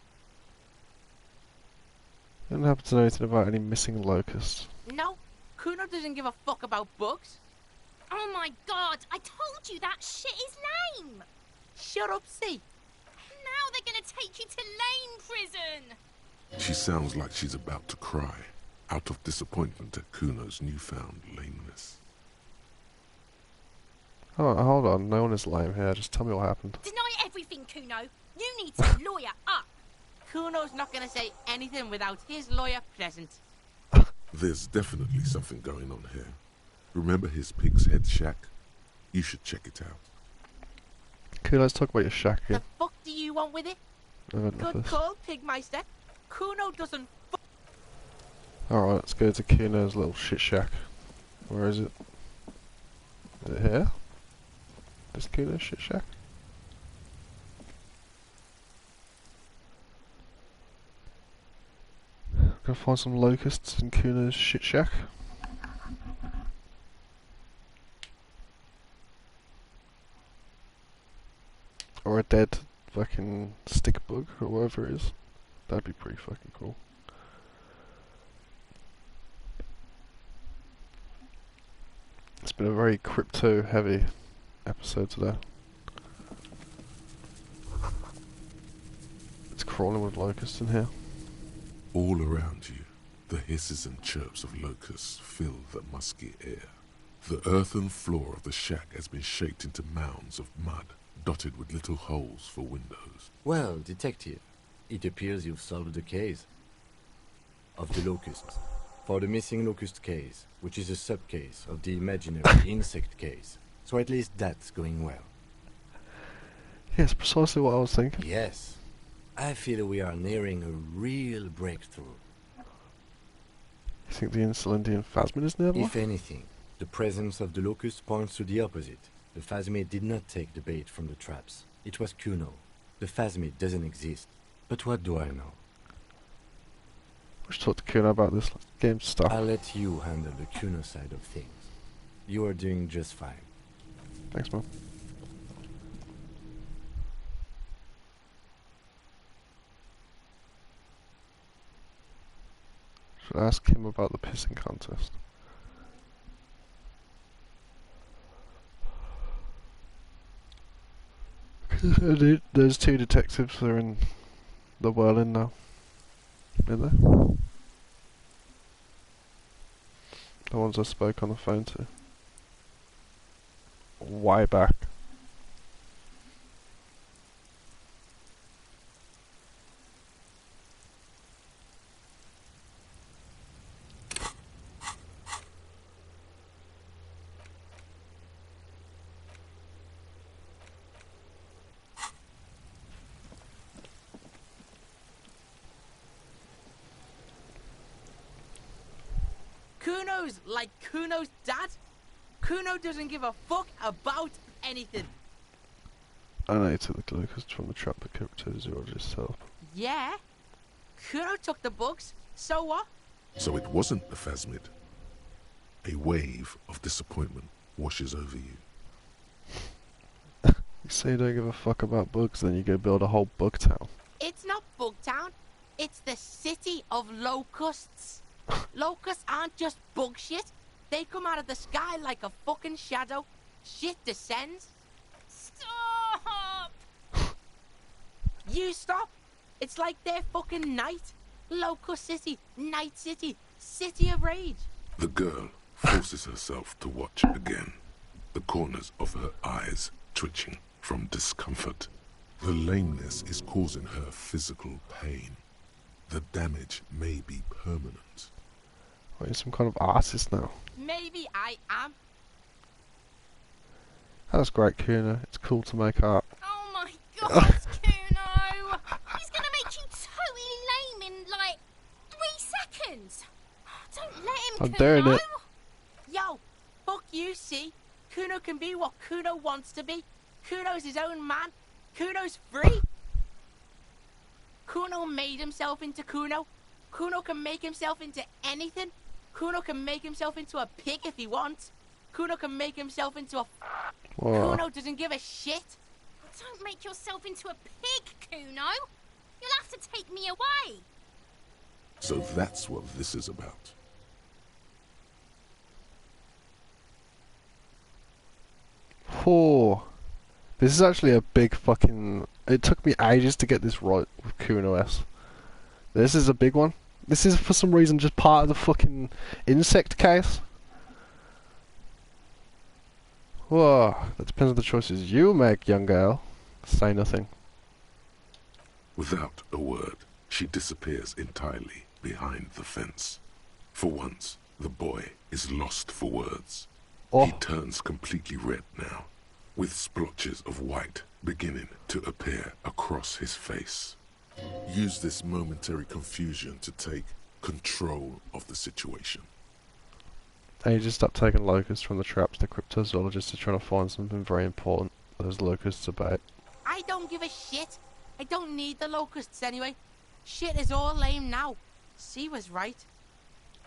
You don't happen to know anything about any missing locusts. No, Kuno doesn't give a fuck about bugs. Oh my god, I told you that shit is lame! Shut up, see. Now they're gonna take you to lame prison! She sounds like she's about to cry, out of disappointment at Kuno's newfound lameness. Oh, hold on, no one is lame here, just tell me what happened. Deny everything, Kuno! You need to lawyer up! Kuno's not gonna say anything without his lawyer present. There's definitely something going on here. Remember his pig's head shack? You should check it out. Okay, let's talk about your shack The again. fuck do you want with it? Good call, Pigmeister. Kuno doesn't Alright, let's go to Kuno's little shit shack. Where is it? Is it here? This Kuno's shit shack? Gonna find some locusts in Kuno's shit shack. Or a dead fucking stick bug or whatever it is. That'd be pretty fucking cool. It's been a very crypto heavy episode today. It's crawling with locusts in here. All around you, the hisses and chirps of locusts fill the musky air. The earthen floor of the shack has been shaped into mounds of mud, dotted with little holes for windows. Well, detective, it appears you've solved the case of the locusts. For the missing locust case, which is a sub-case of the imaginary insect case. So at least that's going well. Yes, precisely what I was thinking. Yes. I feel we are nearing a real breakthrough. You think the Insulindian phasmid is nearby? If anything, the presence of the locust points to the opposite. The phasmid did not take the bait from the traps. It was Kuno. The phasmid doesn't exist. But what do I know? We should talk to Kuno about this game stuff. I'll let you handle the Kuno side of things. You are doing just fine. Thanks, man. Should ask him about the pissing contest. There's two detectives that are in the whirling now. In there. The ones I spoke on the phone to. Way back. Kuno's like Kuno's dad. Kuno doesn't give a fuck about anything. I know you took the glucose from the trap that cryptozoologist set up. Yeah. Kuno took the bugs. So what? So it wasn't the phasmid. A wave of disappointment washes over you. You say you don't give a fuck about bugs, then you go build a whole bug town. It's not Bugtown. It's the city of locusts. Locusts aren't just bug shit. They come out of the sky like a fucking shadow. Shit descends. Stop! You stop. It's like their fucking night. Locust City, Night City, City of Rage. The girl forces herself to watch again, the corners of her eyes twitching from discomfort. The lameness is causing her physical pain. The damage may be permanent. Are you some kind of artist now? Maybe I am. That's great, Kuno. It's cool to make art. Oh my god, Kuno! He's gonna make you totally lame in like 3 seconds. Don't let him, I'm Kuno. doing it. Yo, fuck you, see? Kuno can be what Kuno wants to be. Kuno's his own man. Kuno's free. Kuno made himself into Kuno. Kuno can make himself into anything. Kuno can make himself into a pig if he wants. Kuno can make himself into a... Whoa. Kuno doesn't give a shit. Don't make yourself into a pig, Kuno. You'll have to take me away. So that's what this is about. Oh, this is actually a big fucking... It took me ages to get this right with Kuno S. This is a big one. This is for some reason just part of the fucking insect case. Whoa, that depends on the choices you make, young girl. Say nothing. Without a word, she disappears entirely behind the fence. For once, the boy is lost for words. Oh. He turns completely red now, with splotches of white beginning to appear across his face. Use this momentary confusion to take control of the situation. And you just stop taking locusts from the traps. The cryptozoologists are trying to find something very important. Those locusts about. I don't give a shit. I don't need the locusts anyway. Shit is all lame now. C was right.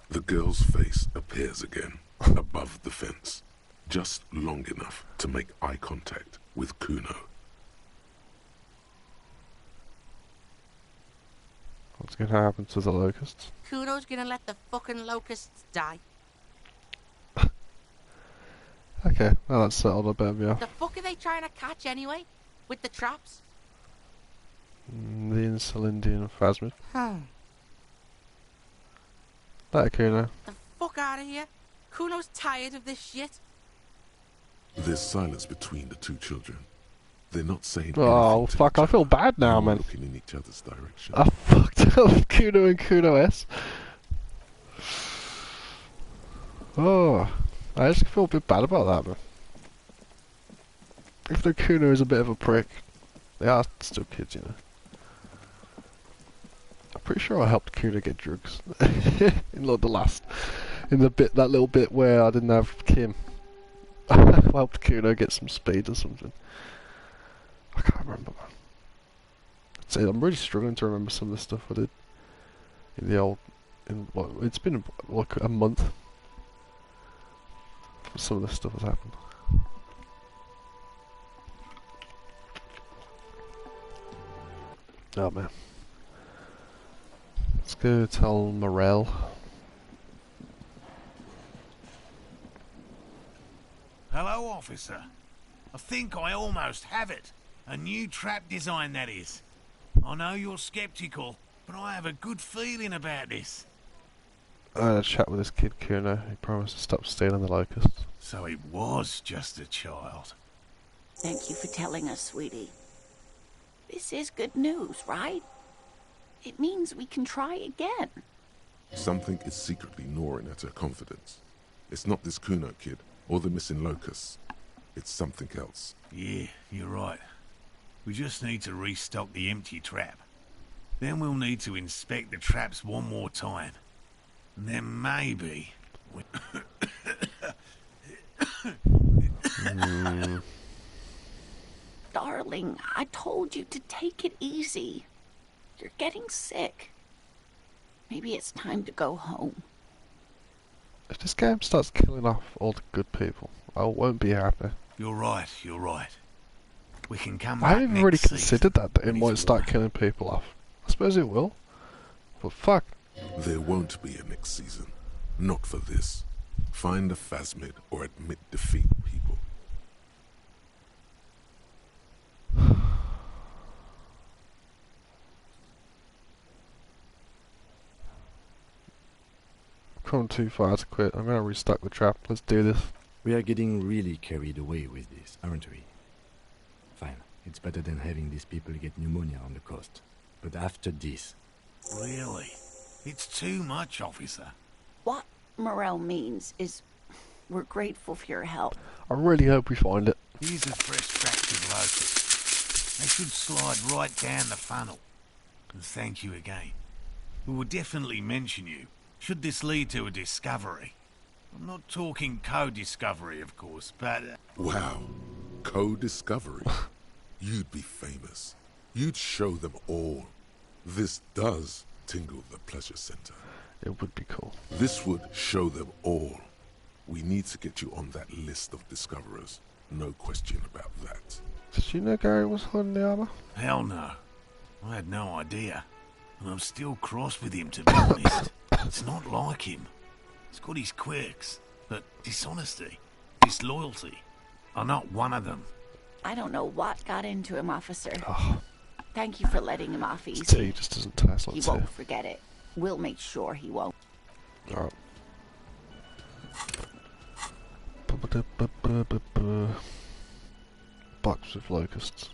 The girl's face appears again, above the fence, just long enough to make eye contact with Kuno. What's going to happen to the locusts? Kuno's gonna let the fucking locusts die. Okay, well that's settled a bit, yeah. The fuck are they trying to catch anyway? With the traps? The Insulindian phasmid. Huh. That Kuno. The fuck out of here. Kuno's tired of this shit. There's silence between the two children. They're not saying Oh anything to fuck, each I feel other, bad now, nor man. looking in each other's direction. I fucked up Kuno and Kuno S. Oh, I just feel a bit bad about that, man. If the Kuno is a bit of a prick, they are still kids, you know. I'm pretty sure I helped Kuno get drugs in like that little bit where I didn't have Kim. I helped Kuno get some speed or something. I can't remember, man. So I'm really struggling to remember some of the stuff I did in the old. It's been like a month. Some of this stuff has happened. Oh man. Let's go tell Morel. Hello, officer. I think I almost have it. A new trap design, that is. I know you're skeptical, but I have a good feeling about this. I had a chat with this kid Kuno. He promised to stop stealing the locusts. So he was just a child. Thank you for telling us, sweetie. This is good news, right? It means we can try again. Something is secretly gnawing at her confidence. It's not this Kuno kid or the missing locusts. It's something else. Yeah, you're right. We just need to restock the empty trap. Then we'll need to inspect the traps one more time. And then maybe... Darling, I told you to take it easy. You're getting sick. Maybe it's time to go home. If this game starts killing off all the good people, I won't be happy. You're right, you're right. We can come I back haven't next really season considered that it when might it's start warmer. killing people off. I suppose it will. But fuck. There won't be a next season. Not for this. Find a phasmid or admit defeat, people. Come too far to quit. I'm gonna restock the trap. Let's do this. We are getting really carried away with this, aren't we? Fine. It's better than having these people get pneumonia on the coast. But after this... Really? It's too much, officer. What Morel means is we're grateful for your help. I really hope we find it. Here's a fresh batch of locusts. They should slide right down the funnel. And thank you again. We will definitely mention you, should this lead to a discovery. I'm not talking co-discovery, of course, but... Wow. Co-discovery. You'd be famous. You'd show them all. This does tingle the pleasure center. It would be cool. This would show them all. We need to get you on that list of discoverers. No question about that. Did you know Gary was holding the armor? Hell no. I had no idea. And I'm still cross with him, to be honest. It's not like him. He's got his quirks, but dishonesty, disloyalty are not one of them. I don't know what got into him, officer. Oh, Thank you for letting him off this easy. tea just doesn't taste like He tea. won't forget it. We'll make sure he won't. Alright. Box with locusts.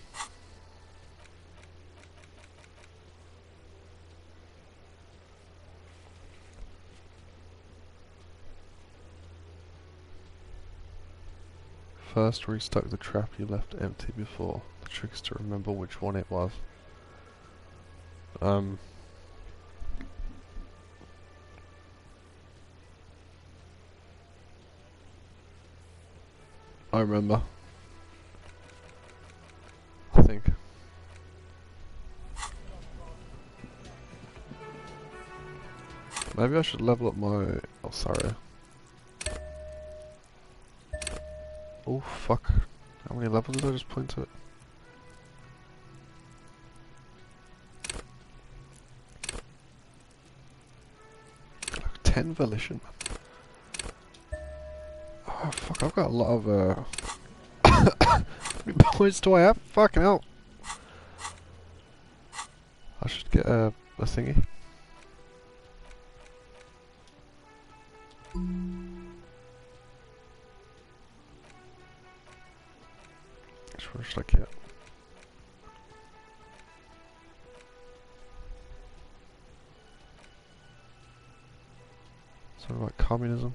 First restock the trap you left empty before. The trick is to remember which one it was. I remember. I think. Maybe I should level up my... Oh, sorry. Oh, fuck. How many levels did I just point to it? Like 10 volition. Oh, fuck, I've got a lot of, how many points do I have? Fucking hell. I should get a thingy. Which one should I get? Something about communism.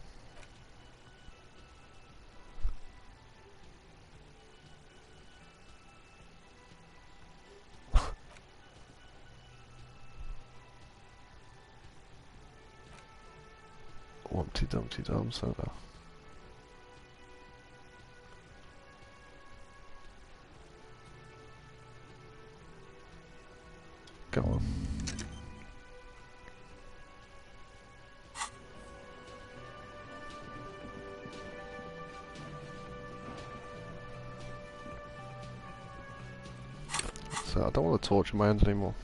Wumpty Dumpty Dum Soda. Go on. So I don't want to torture my hands anymore.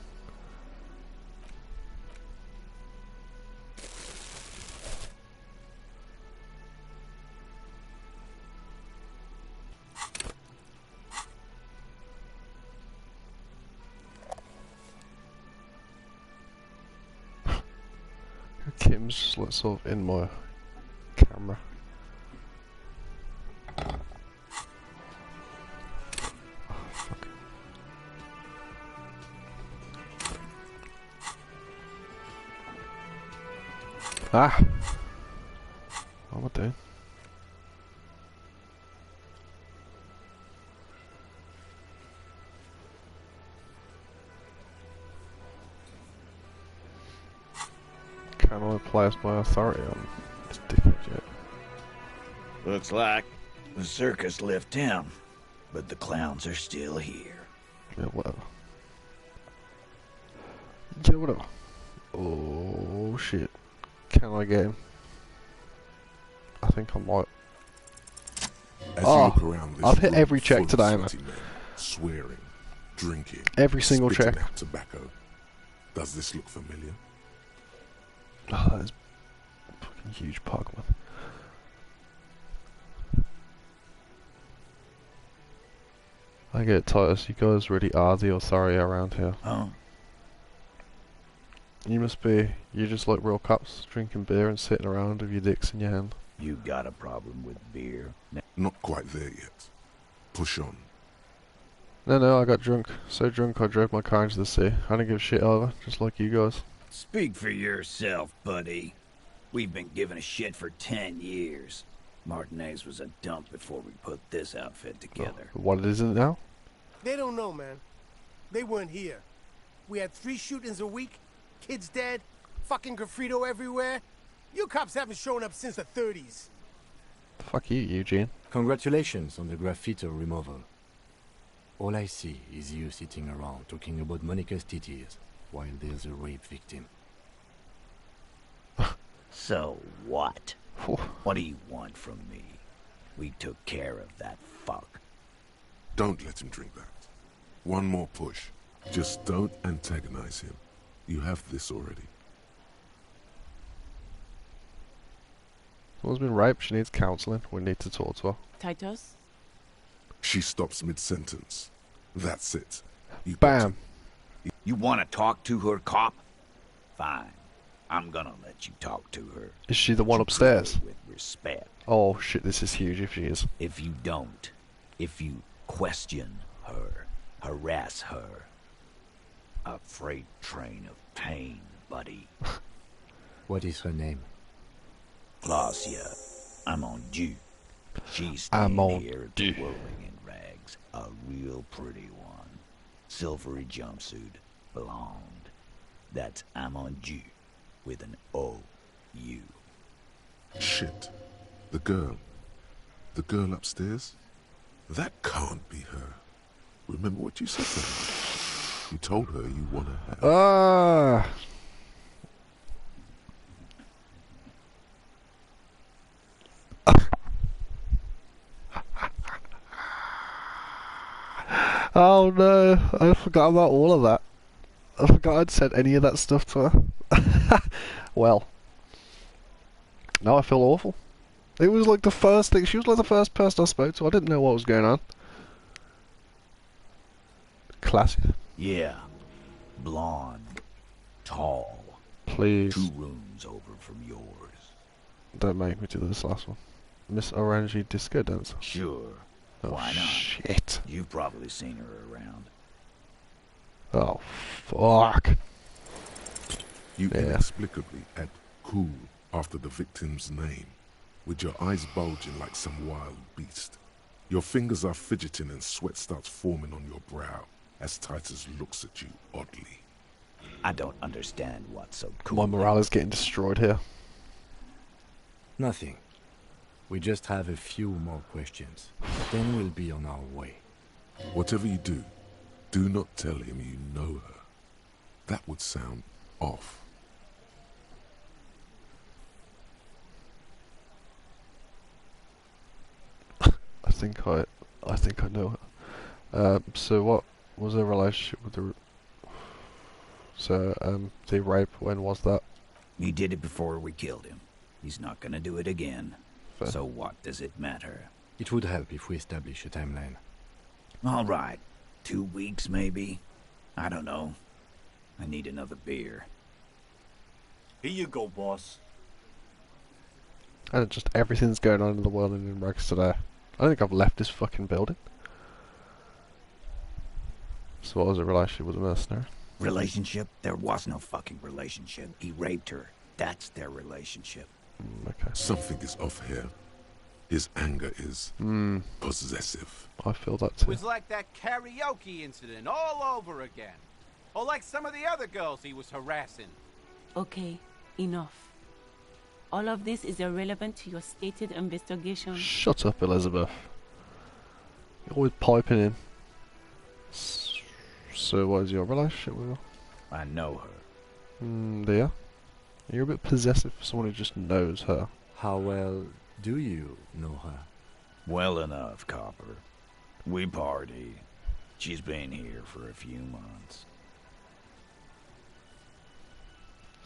Tim's just like sort of in my camera. Ah! What am I doing? Can I place my authority on this dickhead yet? Looks like the circus left town, but the clowns are still here. Yeah, whatever. Yeah, whatever. Oh shit. Can I get him? I think I might. As you look around this I've hit room every check full of today, man. sweaty men, swearing, drinking, Every single spitting check. out tobacco. Does this look familiar? Oh, that is a fucking huge pug, man. I get it, Titus. You guys really are the authority around here. Oh, You must be. You're just like real cops, drinking beer and sitting around with your dicks in your hand. you got a problem with beer? Not quite there yet. Push on. No, I got drunk. So drunk I drove my car into the sea. I didn't give a shit over, just like you guys. Speak for yourself, buddy. We've been giving a shit for 10 years. Martinez was a dump before we put this outfit together. What is it now? They don't know, man. They weren't here. We had 3 shootings a week, kids dead, fucking graffito everywhere. You cops haven't shown up since the 30s. Fuck you, Eugene. Congratulations on the graffito removal. All I see is you sitting around talking about Monica's titties while there's a rape victim. So what? What do you want from me? We took care of that fuck. Don't let him drink that. One more push. Just don't antagonize him. You have this already. Someone's been raped, she needs counselling. We need to talk to her. Titus? She stops mid-sentence. That's it. You Bam! You want to talk to her, cop? Fine. I'm gonna let you talk to her. Is she the one upstairs? With respect. Oh shit, this is huge if she is. If you don't, if you question her, harass her, a freight train of pain, buddy. What is her name? Glacia, I'm on due. She's staying here at the due. Whirling in Rags, a real pretty one. Silvery jumpsuit, blonde. That's I'm on due, with an O-U. Shit. The girl. The girl upstairs? That can't be her. Remember what you said to her? You told her you want to have... Ah! Oh no, I forgot about all of that. I forgot I'd said any of that stuff to her. Well. Now I feel awful. It was like the first thing, she was like the first person I spoke to. I didn't know what was going on. Classic. Yeah. Blonde. Tall. Please. 2 rooms over from yours. Don't make me do this last one. Miss Orangey Disco Dancer. Sure. Oh, Why not? Shit. You've probably seen her around. Oh, fuck. You Yeah. inexplicably add cool after the victim's name, with your eyes bulging like some wild beast. Your fingers are fidgeting and sweat starts forming on your brow as Titus looks at you oddly. I don't understand what's so cool. My morale is getting destroyed here. Nothing. We just have a few more questions. Then we'll be on our way. Whatever you do not tell him you know her. That would sound off. I think I know her. So what was her relationship with the... So, the rape, when was that? We did it before we killed him. He's not gonna do it again. Fair. So what does it matter? It would help if we establish a timeline. All right. 2 weeks, maybe? I don't know. I need another beer. Here you go, boss. And just everything's going on in the world and in Rex today. I don't think I've left this fucking building. So what was a relationship with a mercenary? Relationship? There was no fucking relationship. He raped her. That's their relationship. Okay. Something is off here. His anger is possessive. I feel that too. It was like that karaoke incident all over again. Or like some of the other girls he was harassing. Okay, enough. All of this is irrelevant to your stated investigation. Shut up, Elizabeth. You're always piping in. So what is your relationship with her? I know her. Do you? You're a bit possessive for someone who just knows her. How well do you know her? Well enough, Copper. We party. She's been here for a few months.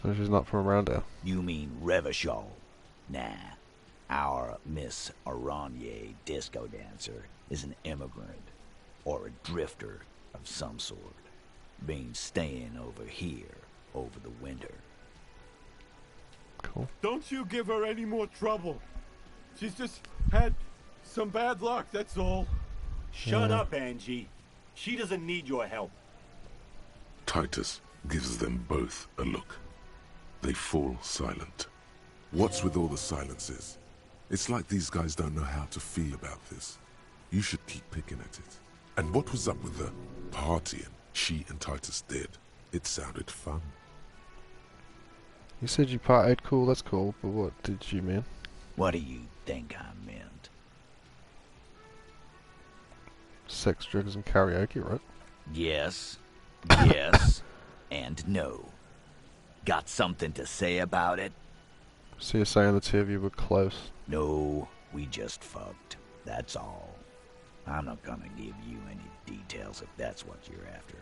So she's not from around here? You mean Revachol? Nah. Our Miss Aranye disco dancer is an immigrant, or a drifter of some sort. Been staying over here over the winter. Cool. Don't you give her any more trouble. She's just had some bad luck, that's all. Shut up, Angie. She doesn't need your help. Titus gives them both a look. They fall silent. What's with all the silences? It's like these guys don't know how to feel about this. You should keep picking at it. And what was up with the partying she and Titus did? It sounded fun. You said you partied, cool, that's cool, but what did you mean? What do you think I meant? Sex, drugs, and karaoke, right? Yes, yes, and no. Got something to say about it? So you're saying the two of you were close? No, we just fucked. That's all. I'm not gonna give you any details if that's what you're after.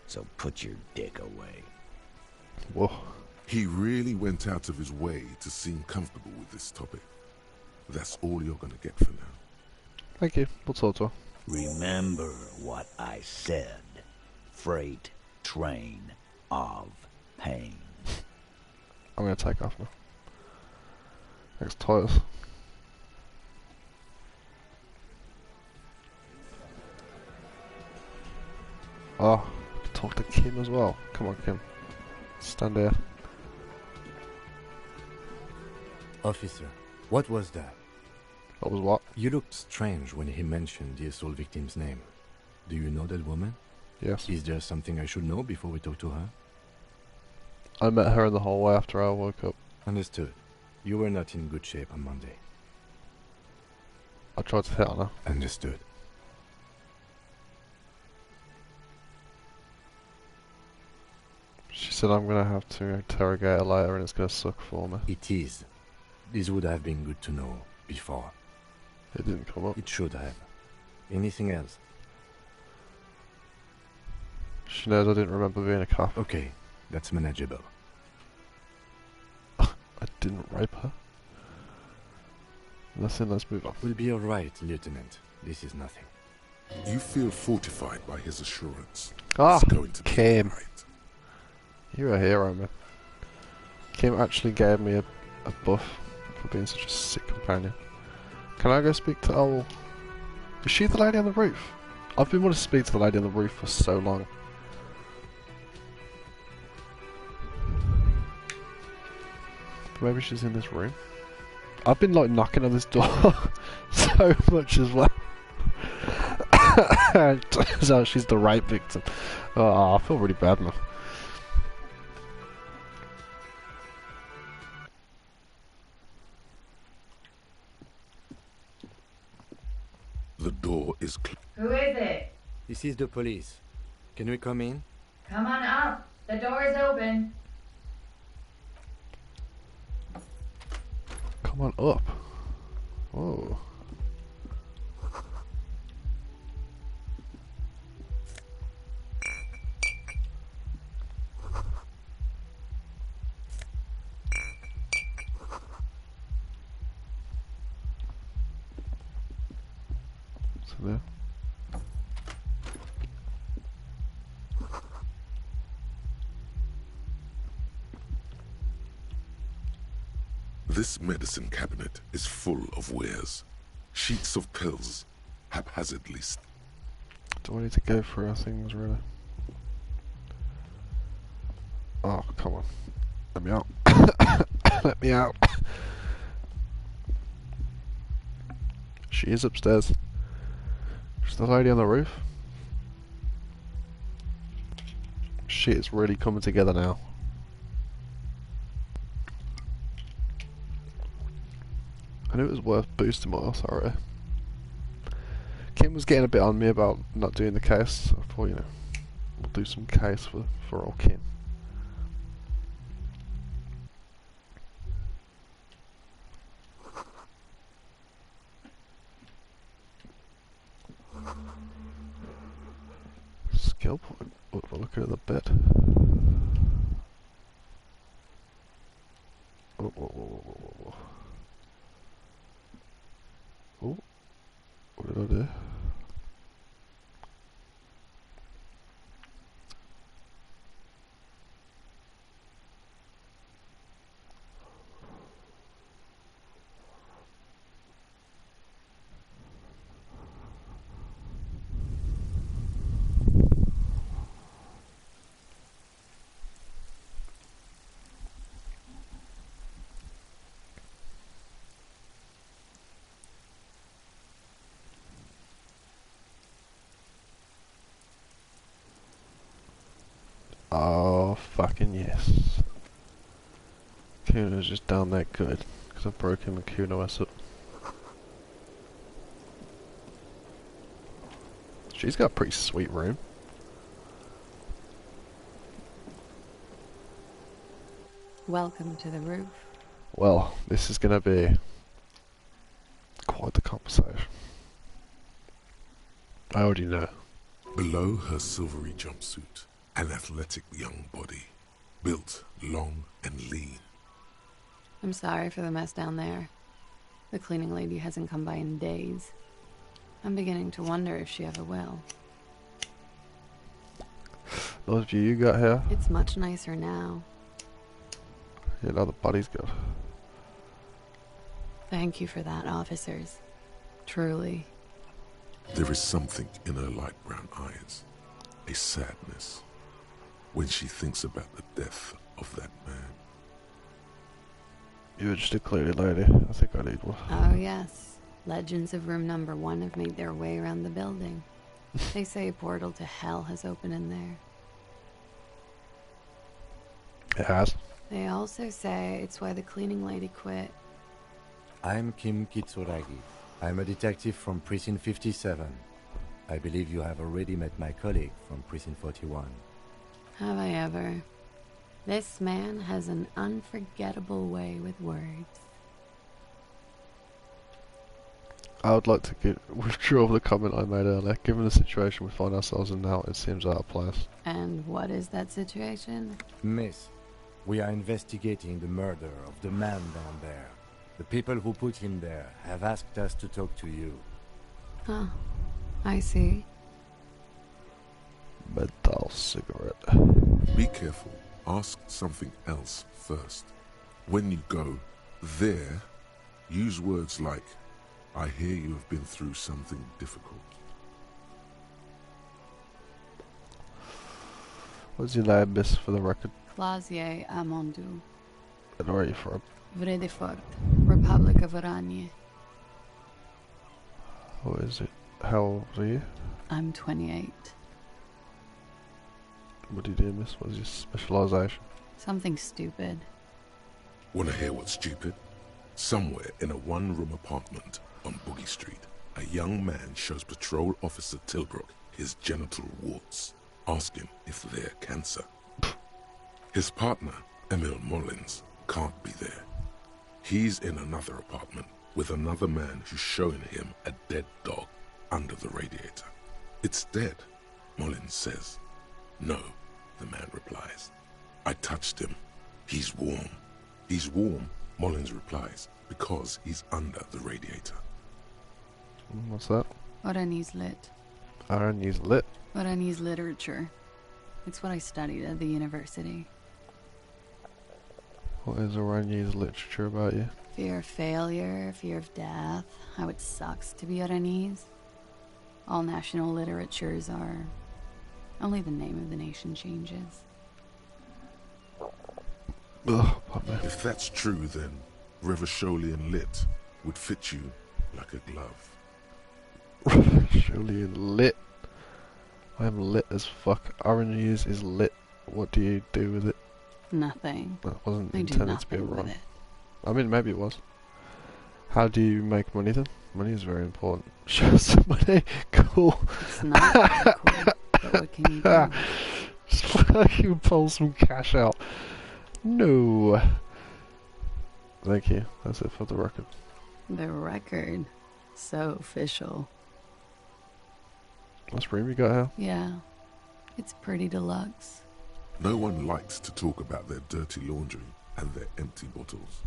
So put your dick away. Whoa. He really went out of his way to seem comfortable with this topic. That's all you're gonna get for now. Thank you. We'll talk to her. Remember what I said. Freight train of pain. I'm gonna take off now. Next Titus. Oh, talk to Kim as well. Come on, Kim. Stand there. Officer, what was that? What was what? You looked strange when he mentioned the assault victim's name. Do you know that woman? Yes. Is there something I should know before we talk to her? I met her in the hallway after I woke up. Understood. You were not in good shape on Monday. I tried to hit on her. Understood. She said I'm gonna have to interrogate her later and it's gonna suck for me. It is. This would have been good to know before. It didn't come up. It should have. Anything else? She knows I didn't remember being a cop. Okay, that's manageable. I didn't rape her. Nothing, let's move on. We'll be alright, Lieutenant. This is nothing. You feel fortified by his assurance. Ah, It's going to be Kim. all right. You're a hero, man. Kim actually gave me a buff for being such a sick companion. Can I go speak to Owl? Is she the lady on the roof? I've been wanting to speak to the lady on the roof for so long. Maybe she's in this room. I've been like knocking on this door so much as well. Turns out she's the rape victim. Oh, I feel really bad now. The door is Who is it? This is the police. Can we come in? Come on up. The door is open. Come on up. Whoa. So there. This medicine cabinet is full of wares. Sheets of pills, haphazardly. Do I need to go through our things, really? Oh, come on. Let me out. Let me out. She is upstairs. She's the lady on the roof. Shit is really coming together now. I knew it was worth boosting my authority. Kim was getting a bit on me about not doing the case, so I thought, you know, we'll do some case for old Kim. Skill point. We're looking at the bed. Oh, whoa, whoa, whoa, whoa, whoa. Oh, what did I do? Oh, fucking yes. Kuno's just down there good, because I broke him and Kuno us up. She's got a pretty sweet room. Welcome to the roof. Well, this is gonna be quite the conversation. I already know. Below her silvery jumpsuit, an athletic young body, built long and lean. I'm sorry for the mess down there. The cleaning lady hasn't come by in days. I'm beginning to wonder if she ever will. Those view you got here? It's much nicer now. Yeah, now the body's good. Thank you for that, officers. Truly. There is something in her light brown eyes, a sadness, when she thinks about the death of that man. You were just a cleaning lady. I think I need one. Oh, yes. Legends of room number 1 have made their way around the building. They say a portal to hell has opened in there. It has. They also say it's why the cleaning lady quit. I'm Kim Kitsuragi. I'm a detective from Precinct 57. I believe you have already met my colleague from Precinct 41. Have I ever? This man has an unforgettable way with words. I would like to withdraw the comment I made earlier. Given the situation we find ourselves in now, it seems out of place. And what is that situation? Miss, we are investigating the murder of the man down there. The people who put him there have asked us to talk to you. Huh. I see. Menthol cigarette. Be careful. Ask something else first. When you go there, use words like, I hear you have been through something difficult. What's your name, miss, for the record? Clausier Amondou. And where are you from? Vredefort, Republic of Oranje. What is it? How old are you? I'm 28. What do you do, miss? What's your specialisation? Something stupid. Wanna hear what's stupid? Somewhere in a one-room apartment on Boogie Street, a young man shows Patrol Officer Tilbrook his genital warts, asking if they're cancer. His partner, Emil Mullins, can't be there. He's in another apartment with another man who's showing him a dead dog under the radiator. It's dead, Mullins says. No, the man replies. I touched him. He's warm. He's warm, Mullins replies, because he's under the radiator. What's that? Oranese lit. Oranese lit? Oranese literature. It's what I studied at the university. What is Oranye's literature about you? Fear of failure, fear of death, how it sucks to be Oranese. All national literatures are. Only the name of the nation changes. Ugh, if that's true, then Revacholian lit would fit you like a glove. Revacholian lit? I am lit as fuck. Oranye's is lit. What do you do with it? Nothing. That wasn't I do intended to be a nothing with rhyme. it. I mean, maybe it was. How do you make money then? Money is very important. Show us some money. Cool. It's not very cool, but what can you do? Just fucking pull some cash out. No. Thank you. That's it for the record. The record. So official. What's room you got here? Yeah. It's pretty deluxe. No one likes to talk about their dirty laundry and their empty bottles.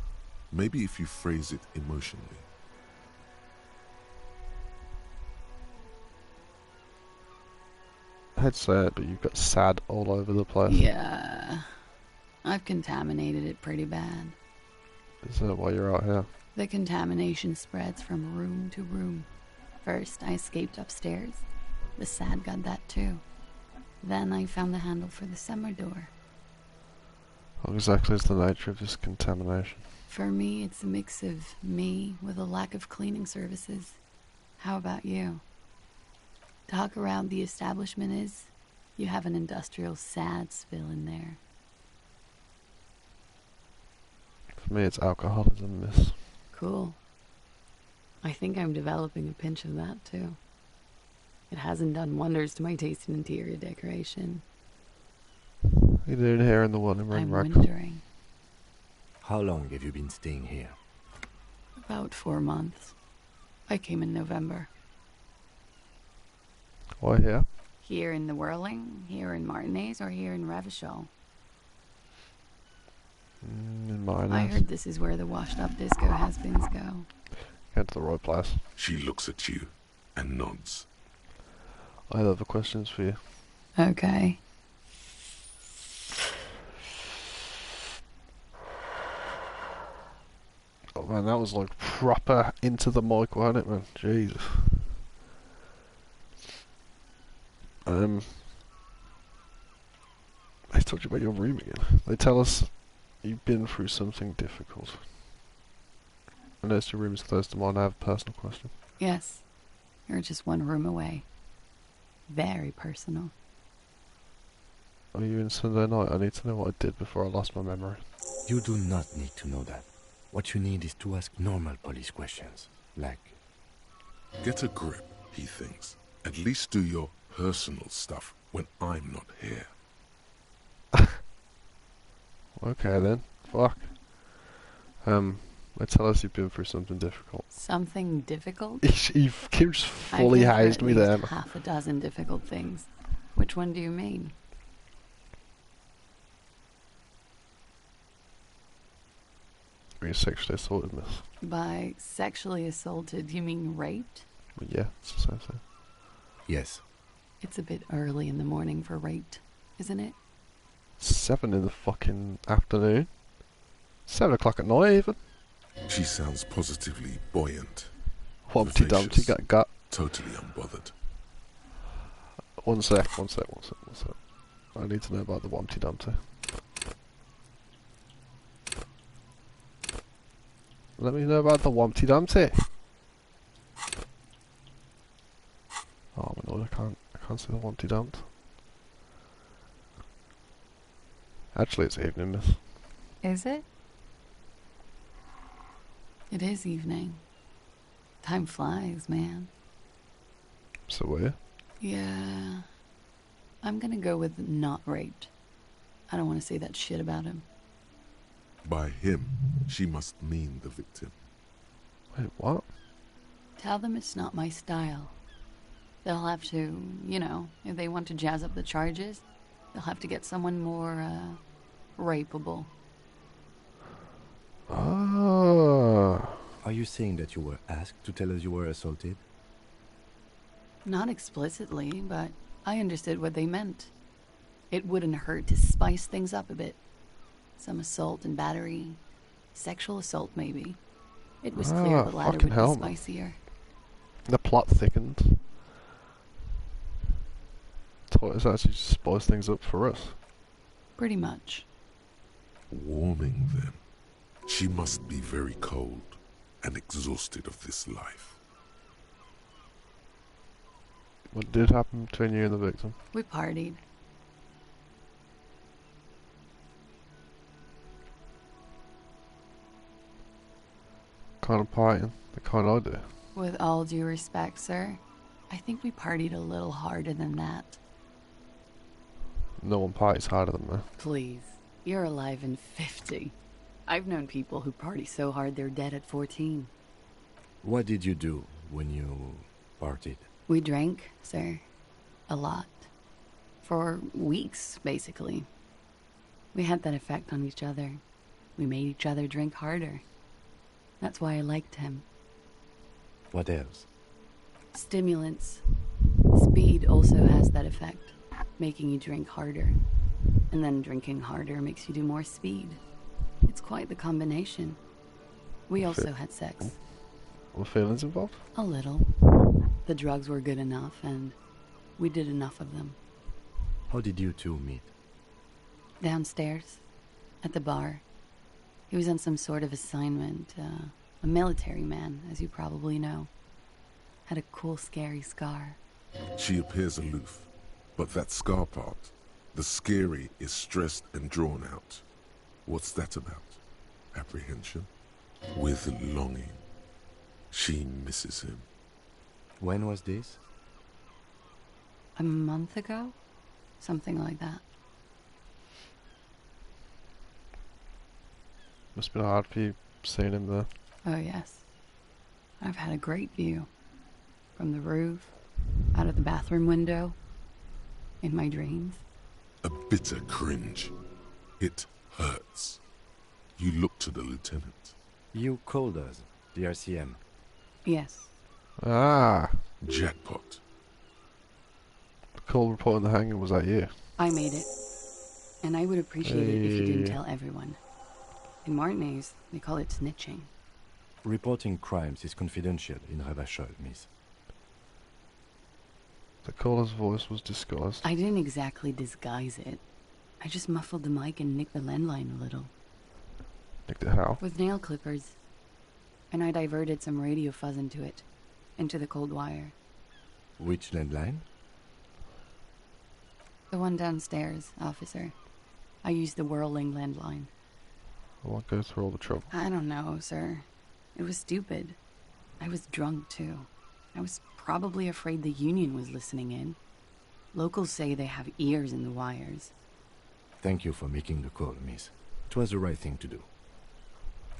Maybe if you phrase it emotionally. I'd say it, but you've got sad all over the place. Yeah. I've contaminated it pretty bad. Is that why you're out here? The contamination spreads from room to room. First, I escaped upstairs. The sad got that too. Then I found the handle for the summer door. What exactly is the nature of this contamination? For me, it's a mix of me with a lack of cleaning services. How about you? Talk around the establishment is, you have an industrial sad spill in there. For me, it's alcoholism, miss. Cool. I think I'm developing a pinch of that, too. It hasn't done wonders to my taste in interior decoration. What are you doing here in the one in I'm Ragnarok? wondering. How long have you been staying here? About 4 months. I came in November. Why here? Here in the Whirling, here in Martinez, or here in Revachol. In mine. I heard this is where the washed-up disco has-beens go. Get to the right place. She looks at you and nods. I have other questions for you. Okay. Oh man, that was like proper into the mic, wasn't it, man? Jesus. I told you about your room again. They tell us you've been through something difficult. I noticed your room is close to mine. I have a personal question. Yes. You're just one room away. Very personal. Are you in Sunday night? I need to know what I did before I lost my memory. You do not need to know that. What you need is to ask normal police questions, like... Get a grip, he thinks. At least do your personal stuff when I'm not here. Okay then. Fuck. They tell us you've been through something difficult. Something difficult? You've just fully hazed me there. Half a dozen difficult things. Which one do you mean? Are you sexually assaulted, miss? By sexually assaulted, you mean raped? Well, yeah, it's the same thing. Yes. It's a bit early in the morning for raped, isn't it? 7 in the fucking afternoon. 7 o'clock at night, even. She sounds positively buoyant. Humpty Dumpty got. Totally unbothered. One sec. I need to know about the Humpty Dumpty. Let me know about the Humpty Dumpty. Oh my lord, I can't see the Humpty Dumpty. Actually, it's evening, miss. Is it? It is evening. Time flies, man. So weird. Yeah. I'm gonna go with not raped. I don't want to say that shit about him. By him, she must mean the victim. Wait, what? Tell them it's not my style. They'll have to, you know, if they want to jazz up the charges, they'll have to get someone more, rapeable. Ah. Are you saying that you were asked to tell us you were assaulted? Not explicitly, but I understood what they meant. It wouldn't hurt to spice things up a bit. some assault and battery, sexual assault maybe. It was clear the latter would be spicier. The plot thickened. Tortoise actually spice things up for us. Pretty much. Warming then. She must be very cold and exhausted of this life. What did happen between you and the victim? We partied. Kind of partying, the kind I do. With all due respect, sir, I think we partied a little harder than that. No one parties harder than me. Please, you're alive in 50. I've known people who party so hard they're dead at 14. What did you do when you partied? We drank, sir. A lot. For weeks, basically. We had that effect on each other. We made each other drink harder. That's why I liked him. What else? Stimulants. Speed also has that effect, making you drink harder. And then drinking harder makes you do more speed. It's quite the combination. We also had sex. Were feelings involved? A little. The drugs were good enough, and we did enough of them. How did you two meet? Downstairs, at the bar. He was on some sort of assignment, a military man, as you probably know. Had a cool, scary scar. She appears aloof, but that scar part, the scary, is stressed and drawn out. What's that about? Apprehension? With longing. She misses him. When was this? A month ago? Something like that. Must have been hard for you seeing him there. Oh, yes. I've had a great view. From the roof, out of the bathroom window, in my dreams. A bitter cringe. It hurts. You look to the lieutenant. You called us, the RCM. Yes. Ah. Jackpot. The call reporting the hanging was that you? I made it. And I would appreciate it if you didn't tell everyone. In Martinez, they call it snitching. Reporting crimes is confidential in Ravachol, miss. The caller's voice was disguised. I didn't exactly disguise it. I just muffled the mic and nicked the landline a little. Nicked it how? With nail clippers. And I diverted some radio fuzz into it. Into the cold wire. Which landline? The one downstairs, officer. I used the whirling landline. I won't go through all the trouble. I don't know, sir. It was stupid. I was drunk, too. I was probably afraid the Union was listening in. Locals say they have ears in the wires. Thank you for making the call, miss. It was the right thing to do.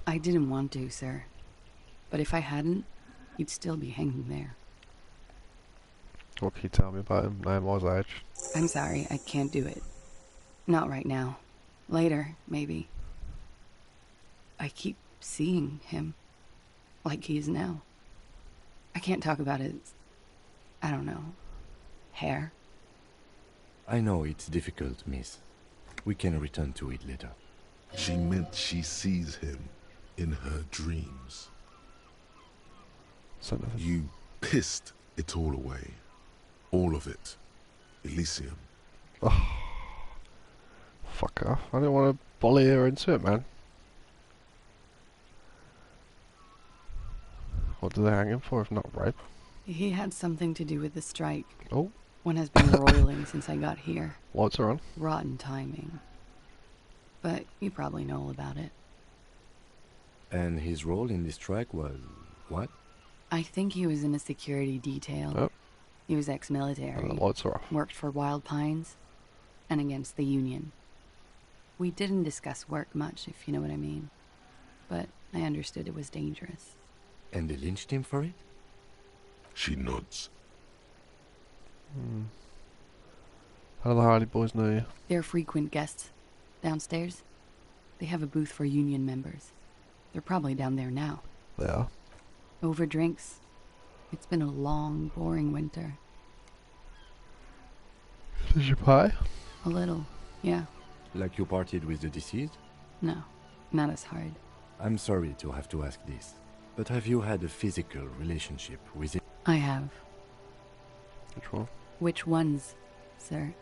I didn't want to, sir. But if I hadn't, you'd still be hanging there. What can you tell me about him? Name was age. I'm sorry, I can't do it. Not right now. Later, maybe. I keep seeing him. Like he is now. I can't talk about his... I don't know... hair. I know it's difficult, miss. We can return to it later. She meant she sees him in her dreams. You pissed it all away. All of it. Elysium. Oh. Fuck off. I didn't want to bully her into it, man. What do they hang him for if not rape? He had something to do with the strike. Oh. One has been roiling since I got here. Lights are on. Rotten timing. But you probably know all about it. And his role in this strike was... what? I think he was in a security detail. Oh. He was ex-military. The lights are off. Worked for Wild Pines. And against the Union. We didn't discuss work much, if you know what I mean. But I understood it was dangerous. And they lynched him for it? She nods. How do the Hardy Boys know you? They're frequent guests. Downstairs, they have a booth for Union members. They're probably down there now. They are? Over drinks. It's been a long, boring winter. Did you pie? A little, yeah. Like you partied with the deceased? No, not as hard. I'm sorry to have to ask this, but have you had a physical relationship with it? I have. Which one? Which ones, sir?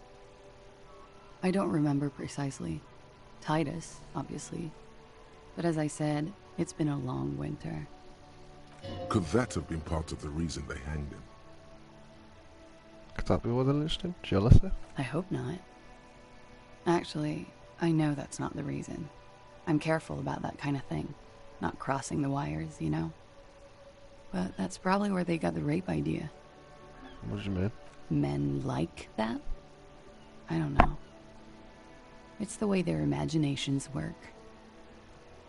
I don't remember precisely. Titus, obviously. But as I said, it's been a long winter. Could that have been part of the reason they hanged him? Could that be what they lynched him? Jealousy? I hope not. Actually, I know that's not the reason. I'm careful about that kind of thing. Not crossing the wires, you know? But that's probably where they got the rape idea. What do you mean? Men like that? I don't know. It's the way their imaginations work.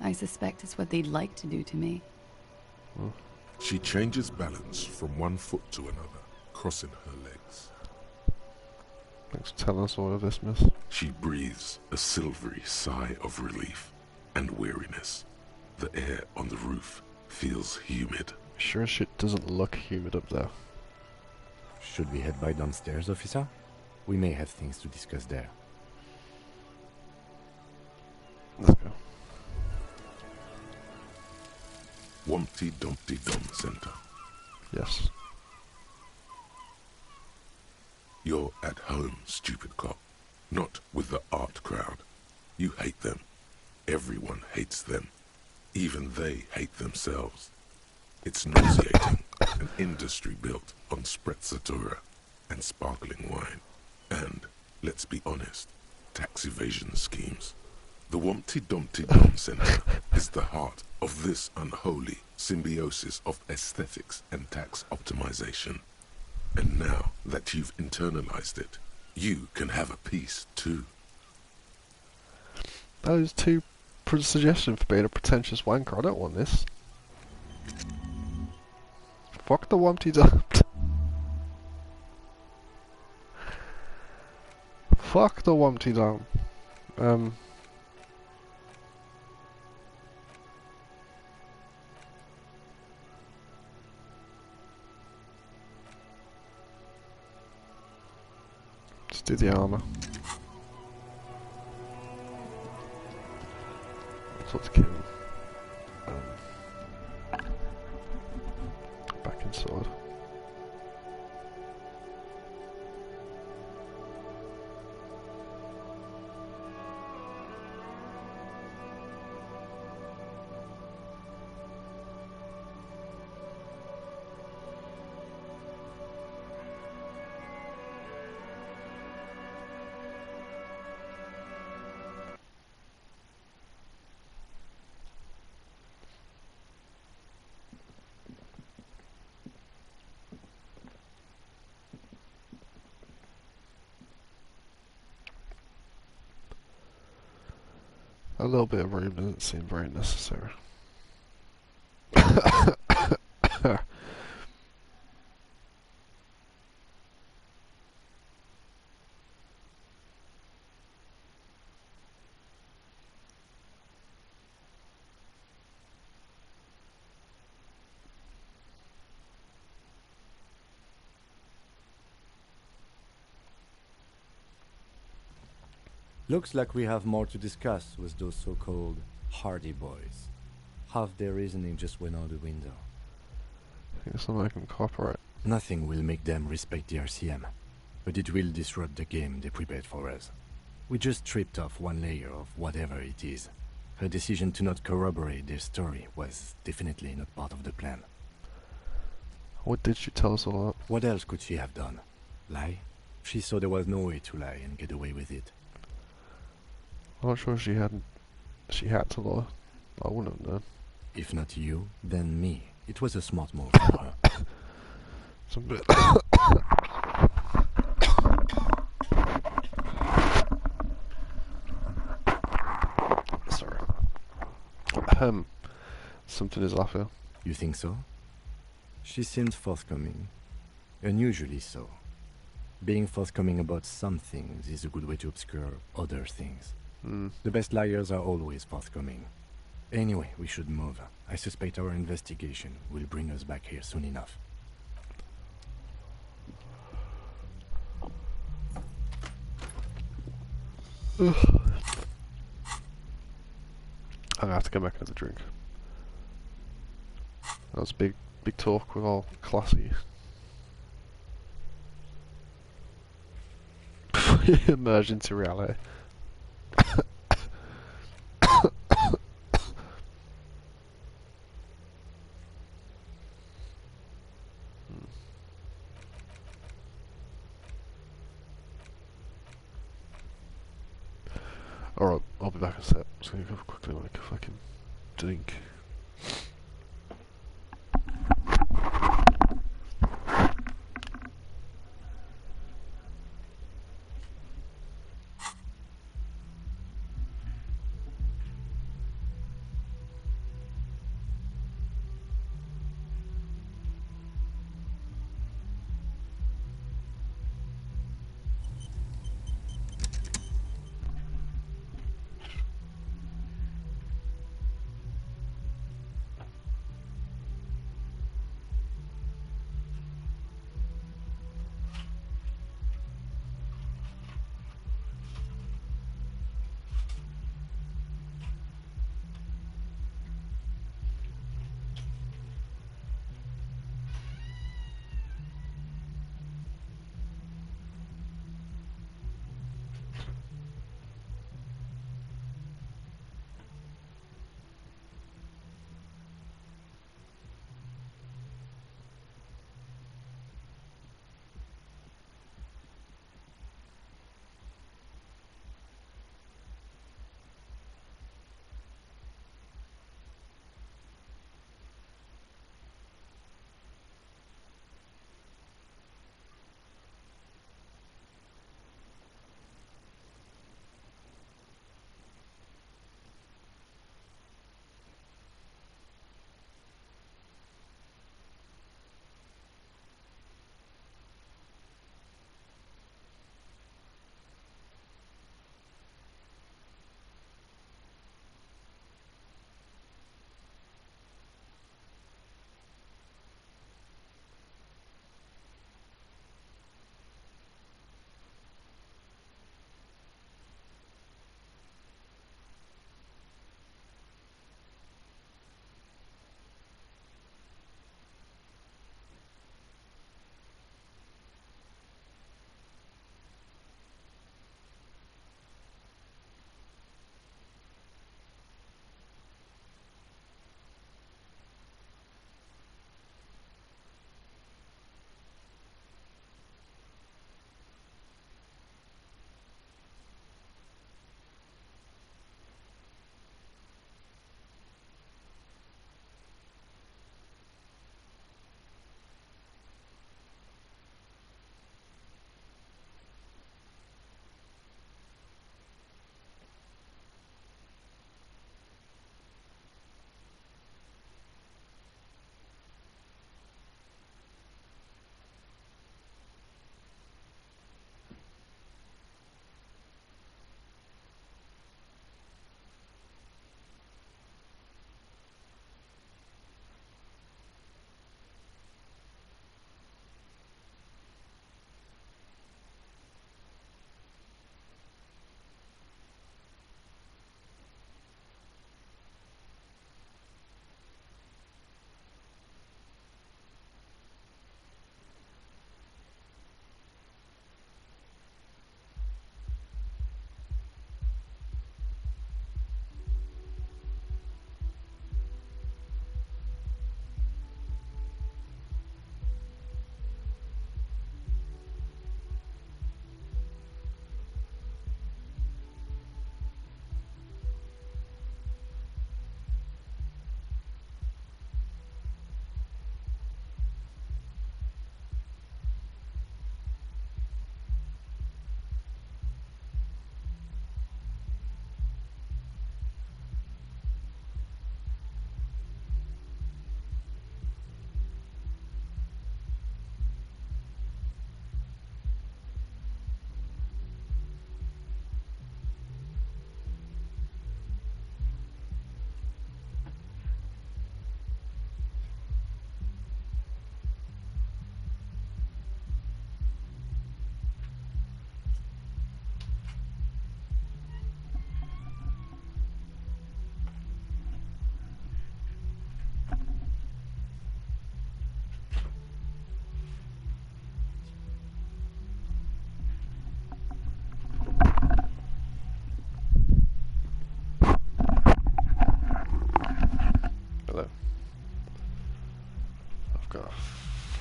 I suspect it's what they'd like to do to me. She changes balance from one foot to another, crossing her legs. Thanks for telling us all of this, miss. She breathes a silvery sigh of relief and weariness. The air on the roof feels humid. Sure as shit doesn't look humid up there. Should we head by downstairs, officer? We may have things to discuss there. Let's go. Wumpty Dumpty Dum Center. Yes. You're at home, stupid cop. Not with the art crowd. You hate them. Everyone hates them. Even they hate themselves. It's nauseating. An industry built on sprezzatura and sparkling wine. And, let's be honest, tax evasion schemes. The Wumpty Dumpty Dum Center is the heart of this unholy symbiosis of aesthetics and tax optimization. And now that you've internalized it, you can have a piece too. That is too suggestion for being a pretentious wanker. I don't want this. Fuck the Wumpty Dumpty. Fuck the Wumpty Dum. Let's do the armor. Let's kill him. Back inside. A little bit of room doesn't seem very necessary. Looks like we have more to discuss with those so-called Hardy boys. Half their reasoning just went out the window. I think it's not making them cooperate. Nothing will make them respect the RCM, but it will disrupt the game they prepared for us. We just stripped off one layer of whatever it is. Her decision to not corroborate their story was definitely not part of the plan. What did she tell us all that? What else could she have done? Lie? She saw there was no way to lie and get away with it. I'm not sure she had to lie. I wouldn't have known. If not you, then me. It was a smart move for her. It's a bit... Sorry. Something is off here. You think so? She seemed forthcoming. Unusually so. Being forthcoming about some things is a good way to obscure other things. The best liars are always forthcoming. Anyway, we should move. I suspect our investigation will bring us back here soon enough. have to go make another drink. That was big talk with all classy. Emerge into reality. Alright, I'll be back in a sec. Just gonna go quickly make a fucking drink.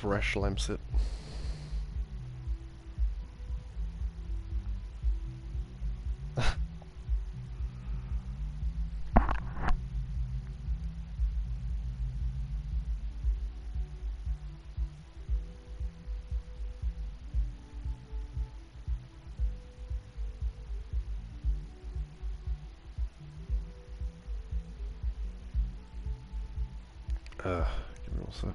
fresh lemsit. Give me one sec.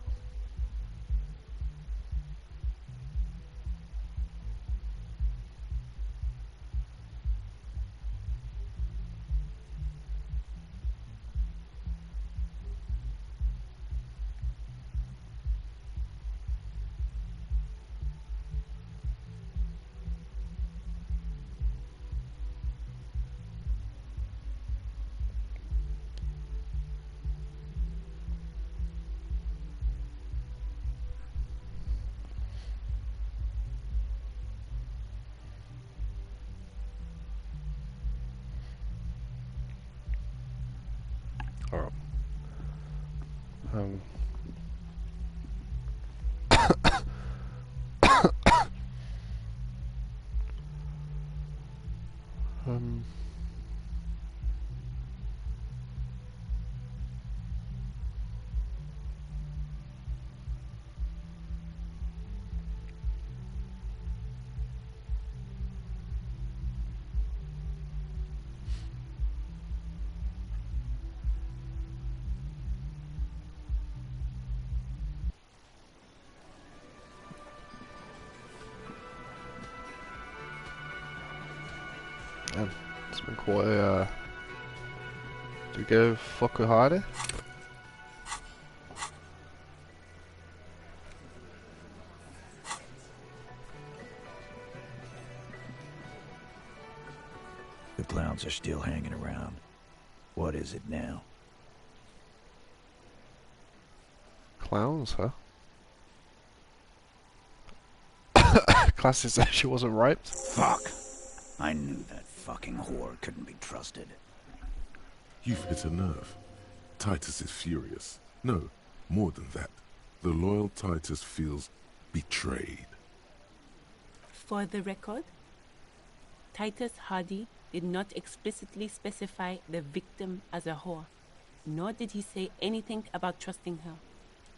Alright. Um, it's been quite a, do we go fuck with Heidi? The clowns are still hanging around. What is it now? Clowns, huh? Classy said she wasn't raped. Fuck! I knew that fucking whore couldn't be trusted. You've hit a nerve. Titus is furious. No, more than that. The loyal Titus feels betrayed. For the record, Titus Hardy did not explicitly specify the victim as a whore, nor did he say anything about trusting her.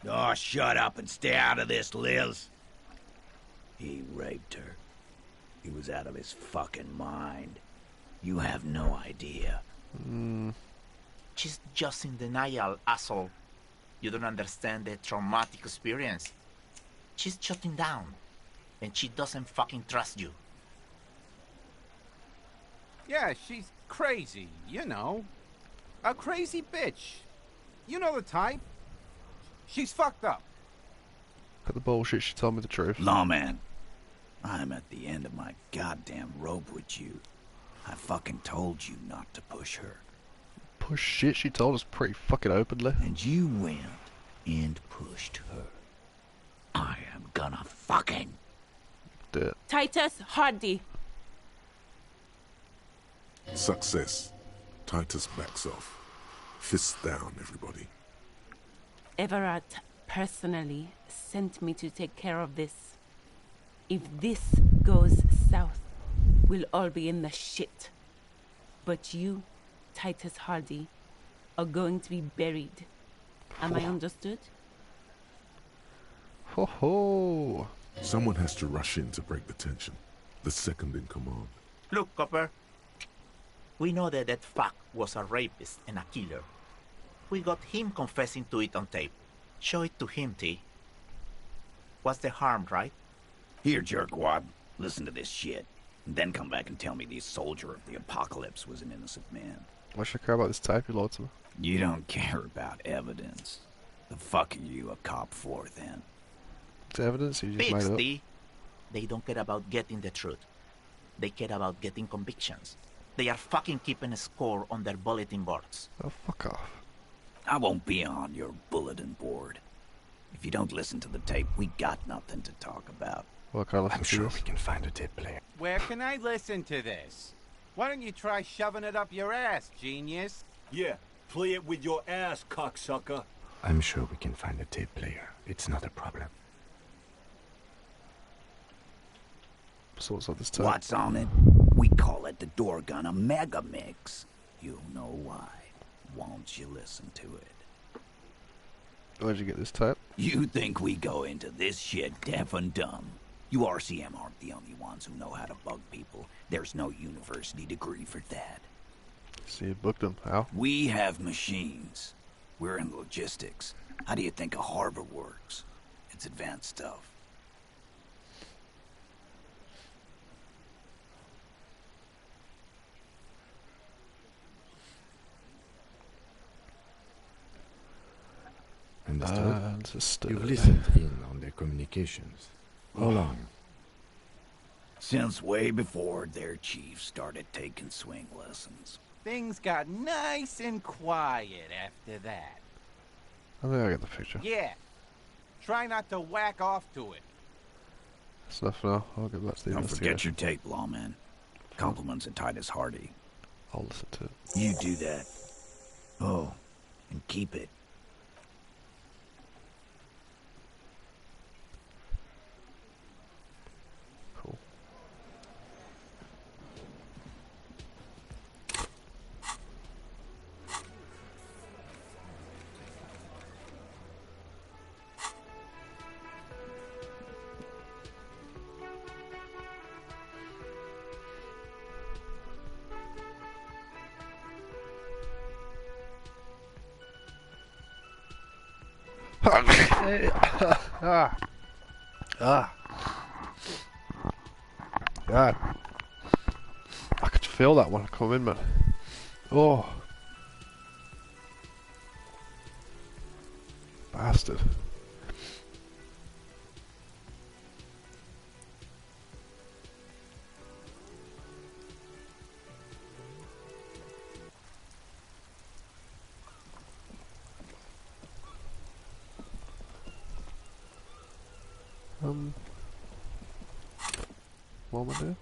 Oh, shut up and stay out of this, Liz. He raped her. He was out of his fucking mind. You have no idea. She's just in denial, asshole. You don't understand the traumatic experience. She's shutting down, and she doesn't fucking trust you. Yeah, she's crazy, you know. A crazy bitch. You know the type. She's fucked up. Cut the bullshit, she told me the truth. Lawman, I'm at the end of my goddamn rope with you. I fucking told you not to push her. Push shit, she told us pretty fucking openly. And you went and pushed her. I am gonna fucking do it. Titus Hardy. Success. Titus backs off. Fists down, everybody. Everard personally sent me to take care of this. If this goes south, we'll all be in the shit. But you, Titus Hardy, are going to be buried. Am I understood? Ho ho! Someone has to rush in to break the tension. The second in command. Look, Copper. We know that that fuck was a rapist and a killer. We got him confessing to it on tape. Show it to him, T. What's the harm, right? Here, jerkwad. Listen to this shit. And then come back and tell me the soldier of the apocalypse was an innocent man. Why should I care about this tape you lied to me? You don't care about evidence. The fuck are you a cop for, then? It's evidence you just made it up. T. They don't care about getting the truth. They care about getting convictions. They are fucking keeping a score on their bulletin boards. Oh, fuck off. I won't be on your bulletin board. If you don't listen to the tape, we got nothing to talk about. Well, can I listen I'm to sure this? we can find a tape player. Where can I listen to this? Why don't you try shoving it up your ass, genius? Yeah, play it with your ass, cocksucker. I'm sure we can find a tape player. It's not a problem. sorts of this tape. What's on it? We call it the Dorgun Mega Mix. You'll know why. Won't you listen to it? Where'd you get this tape? You think we go into this shit deaf and dumb? You RCM aren't the only ones who know how to bug people. There's no university degree for that. So you booked them. How? We have machines. We're in logistics. How do you think a harbor works? It's advanced stuff. Understood. You've listened in on their communications. How long? Since way before their chief started taking swing lessons. Things got nice and quiet after that. I think I get the picture. Yeah. Try not to whack off to it. That's enough now. I'll get back to the Don't investigation. forget your tape, lawman. Compliments of Titus Hardy. I'll listen to it. You do that. Oh, and keep it. Cool. God. I could feel that when I come in, man. Oh. Bastard. What am I doing?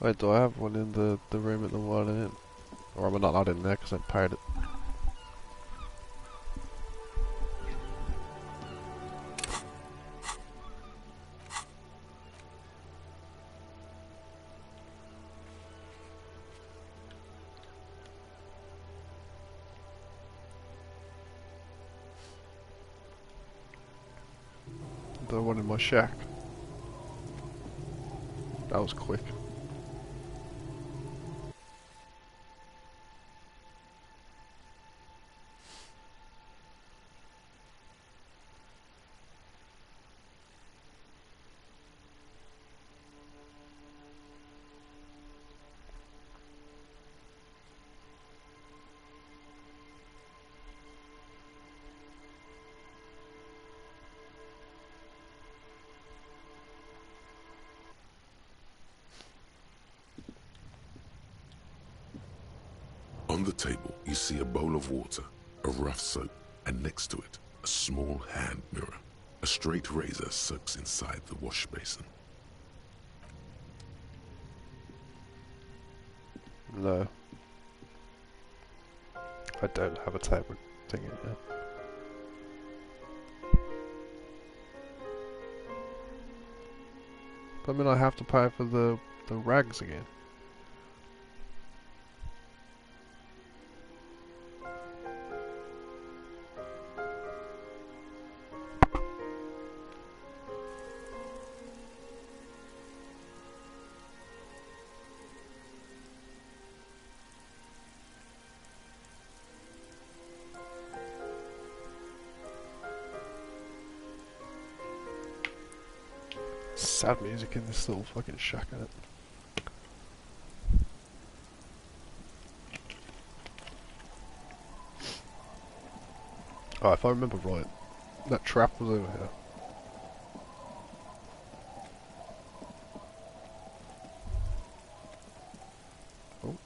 Wait, do I have one in the room at the one in? Or am I not allowed in there because I paid it? The one in my shack. That was quick. On the table, you see a bowl of water, a rough soap, and next to it, a small hand mirror. A straight razor soaks inside the wash basin. No. I don't have a table thing in here. But I mean I have to pay for the rags again. Sad music in this little fucking shack in it. Oh, if I remember right, that trap was over here. Oh.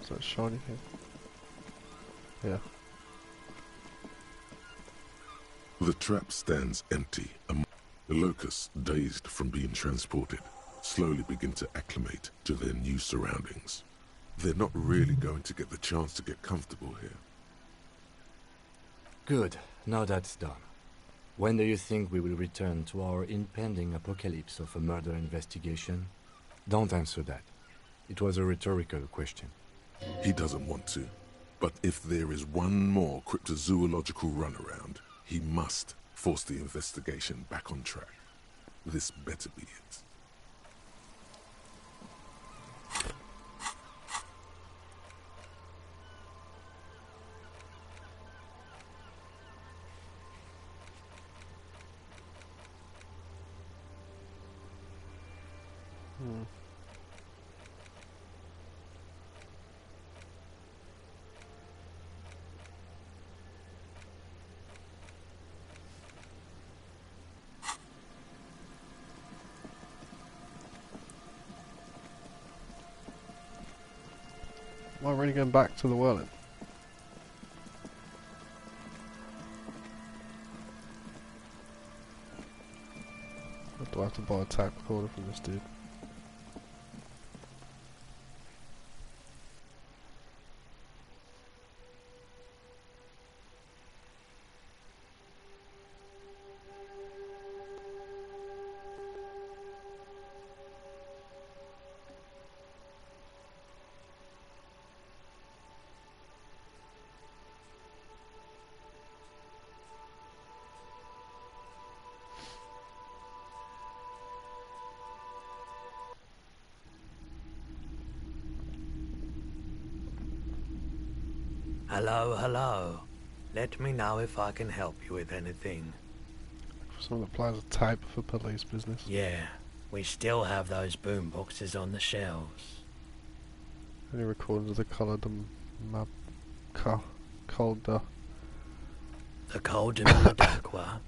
Is that shiny thing? Yeah. The trap stands empty. The locusts, dazed from being transported, slowly begin to acclimate to their new surroundings. They're not really going to get the chance to get comfortable here. Good. Now that's done. When do you think we will return to our impending apocalypse of a murder investigation? Don't answer that. It was a rhetorical question. He doesn't want to, but if there is one more cryptozoological runaround, he must force the investigation back on track. This better be it. Am I really going back to the whirling? Or do I have to buy a tape recorder from this dude? Hello, hello. Let me know if I can help you with anything. Someone that plays a tape for police business. Yeah, we still have those boom boxes on the shelves. Any recordings of the coloured map colder. The cold in Madaqua.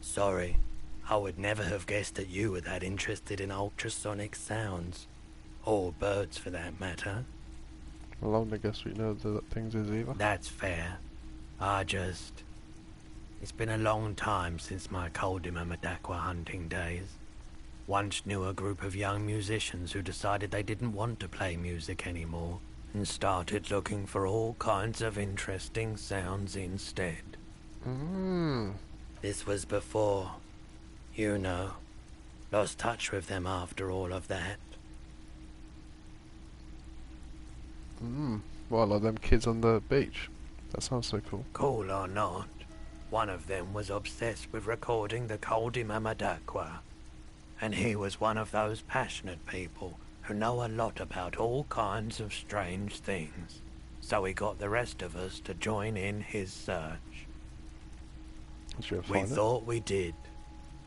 Sorry, I would never have guessed that you were that interested in ultrasonic sounds. Or birds for that matter. I don't guess we know that things is either. That's fair. It's been a long time since my Coldima Madaqua hunting days. Once knew a group of young musicians who decided they didn't want to play music anymore and started looking for all kinds of interesting sounds instead. This was before, you know, lost touch with them after all of that. Well, like them kids on the beach. That sounds so cool. Cool or not, one of them was obsessed with recording the Coldima Madaqua. And he was one of those passionate people who know a lot about all kinds of strange things. So he got the rest of us to join in his search. We thought we did.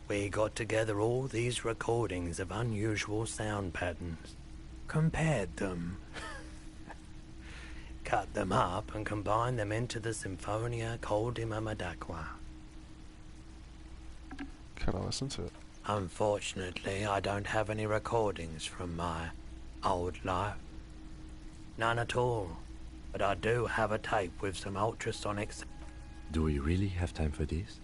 We got together all these recordings of unusual sound patterns, compared them, cut them up and combined them into the Symphonia Coldima Madaqua. Can I listen to it? Unfortunately, I don't have any recordings from my old life. None at all. But I do have a tape with some ultrasonics. Do we really have time for this?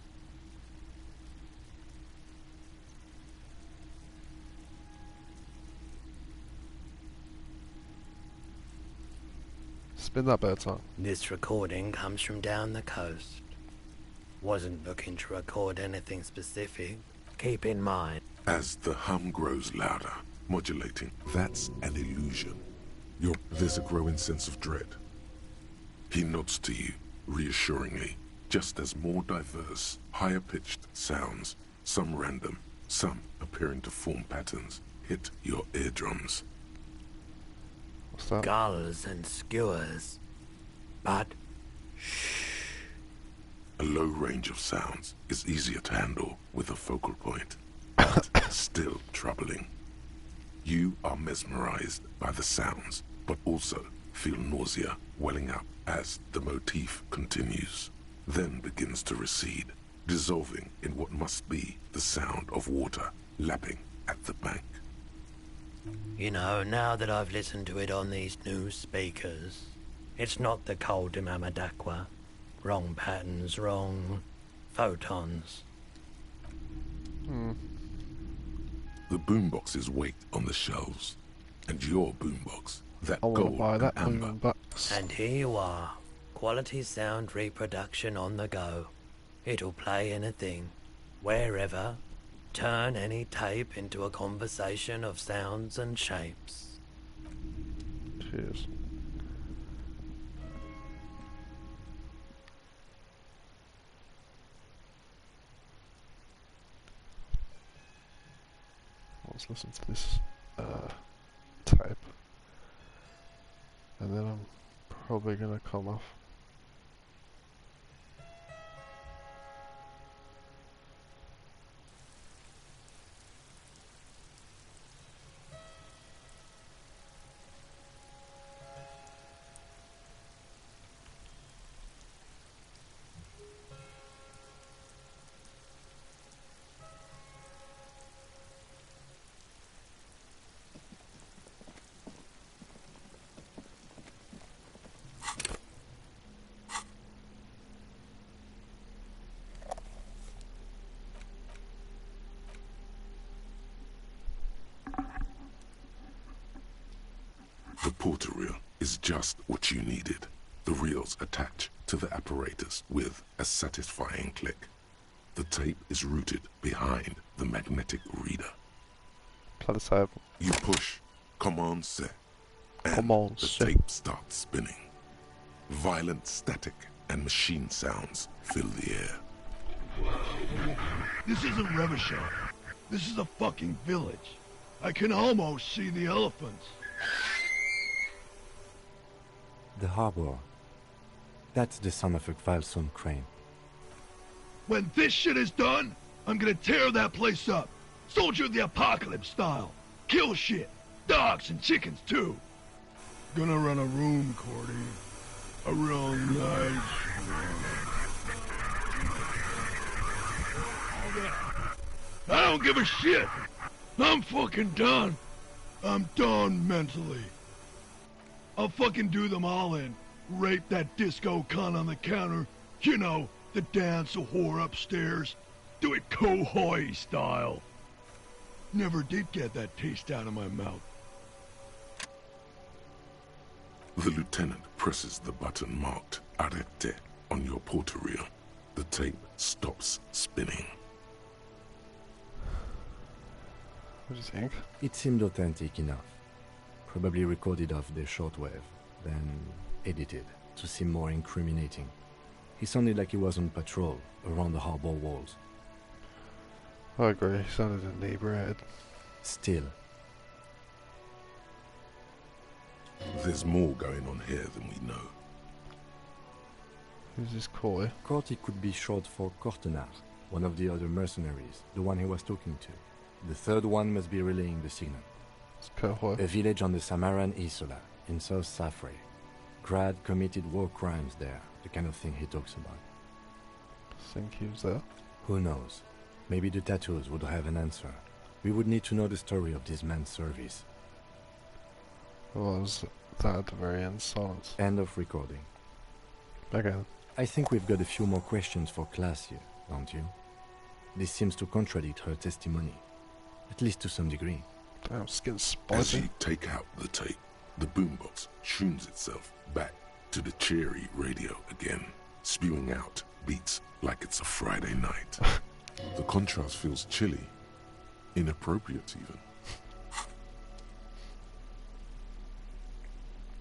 Spin that bird song. This recording comes from down the coast. Wasn't looking to record anything specific. Keep in mind. As the hum grows louder, modulating, that's an illusion. There's a growing sense of dread. He nods to you, reassuringly, just as more diverse, higher-pitched sounds, some random, some appearing to form patterns, hit your eardrums. What's that? Gulls and skewers. But, A low range of sounds is easier to handle with a focal point, but still troubling. You are mesmerized by the sounds, but also feel nausea welling up as the motif continues, then begins to recede, dissolving in what must be the sound of water lapping at the bank. You know, now that I've listened to it on these new speakers, it's not the cold Imamadakwa. Wrong patterns, wrong photons. The boomboxes wait on the shelves, and your boombox, that I want gold to buy that and amber. boombox. And here you are, quality sound reproduction on the go. It'll play anything, wherever, turn any tape into a conversation of sounds and shapes. Cheers. Let's listen to this tape, and then I'm probably gonna come off. The porter reel is just what you needed. The reels attach to the apparatus with a satisfying click. The tape is routed behind the magnetic reader. Play the tape. You push Command C, and Command the C. tape starts spinning. Violent static and machine sounds fill the air. This isn't Revachol. This is a fucking village. I can almost see the elephants. The harbor. That's the son of a Kvalson crane. When this shit is done, I'm gonna tear that place up. Soldier of the Apocalypse style. Kill shit. Dogs and chickens too. Gonna run a room, Cordy. A real nice room. I don't give a shit. I'm fucking done. I'm done mentally. I'll fucking do them all in. Rape that disco cunt on the counter. You know, the dance a whore upstairs. Do it Kohoi style. Never did get that taste out of my mouth. The lieutenant presses the button marked Arete on your porter reel. The tape stops spinning. What do you think? It seemed authentic enough. Probably recorded off the shortwave, then edited to seem more incriminating. He sounded like he was on patrol around the harbor walls. I agree, he sounded inebriated. Still. There's more going on here than we know. Who's this Coy? Corty could be short for Cortenar, one of the other mercenaries, the one he was talking to. The third one must be relaying the signal. A village on the Samaran Isola, in South Safre. Grad committed war crimes there, the kind of thing he talks about. Think he was there? Who knows? Maybe the tattoos would have an answer. We would need to know the story of this man's service. Was that at the very end? Silence. End of recording. Okay. I think we've got a few more questions for class here, don't you? This seems to contradict her testimony, at least to some degree. Damn, skin As spicy. you take out the tape, the boombox tunes itself back to the cheery radio again, spewing out beats like it's a Friday night. The contrast feels chilly, inappropriate even.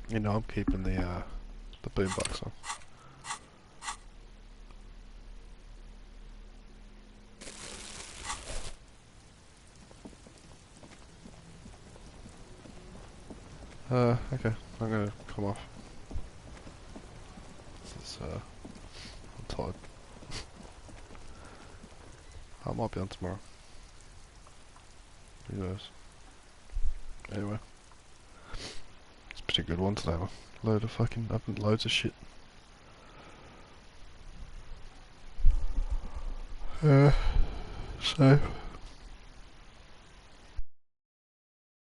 You know, I'm keeping the boombox on. Okay, I'm gonna come off. This is, I'm tired. I might be on tomorrow. Who knows? Anyway. It's a pretty good one today, man. Loads of shit. So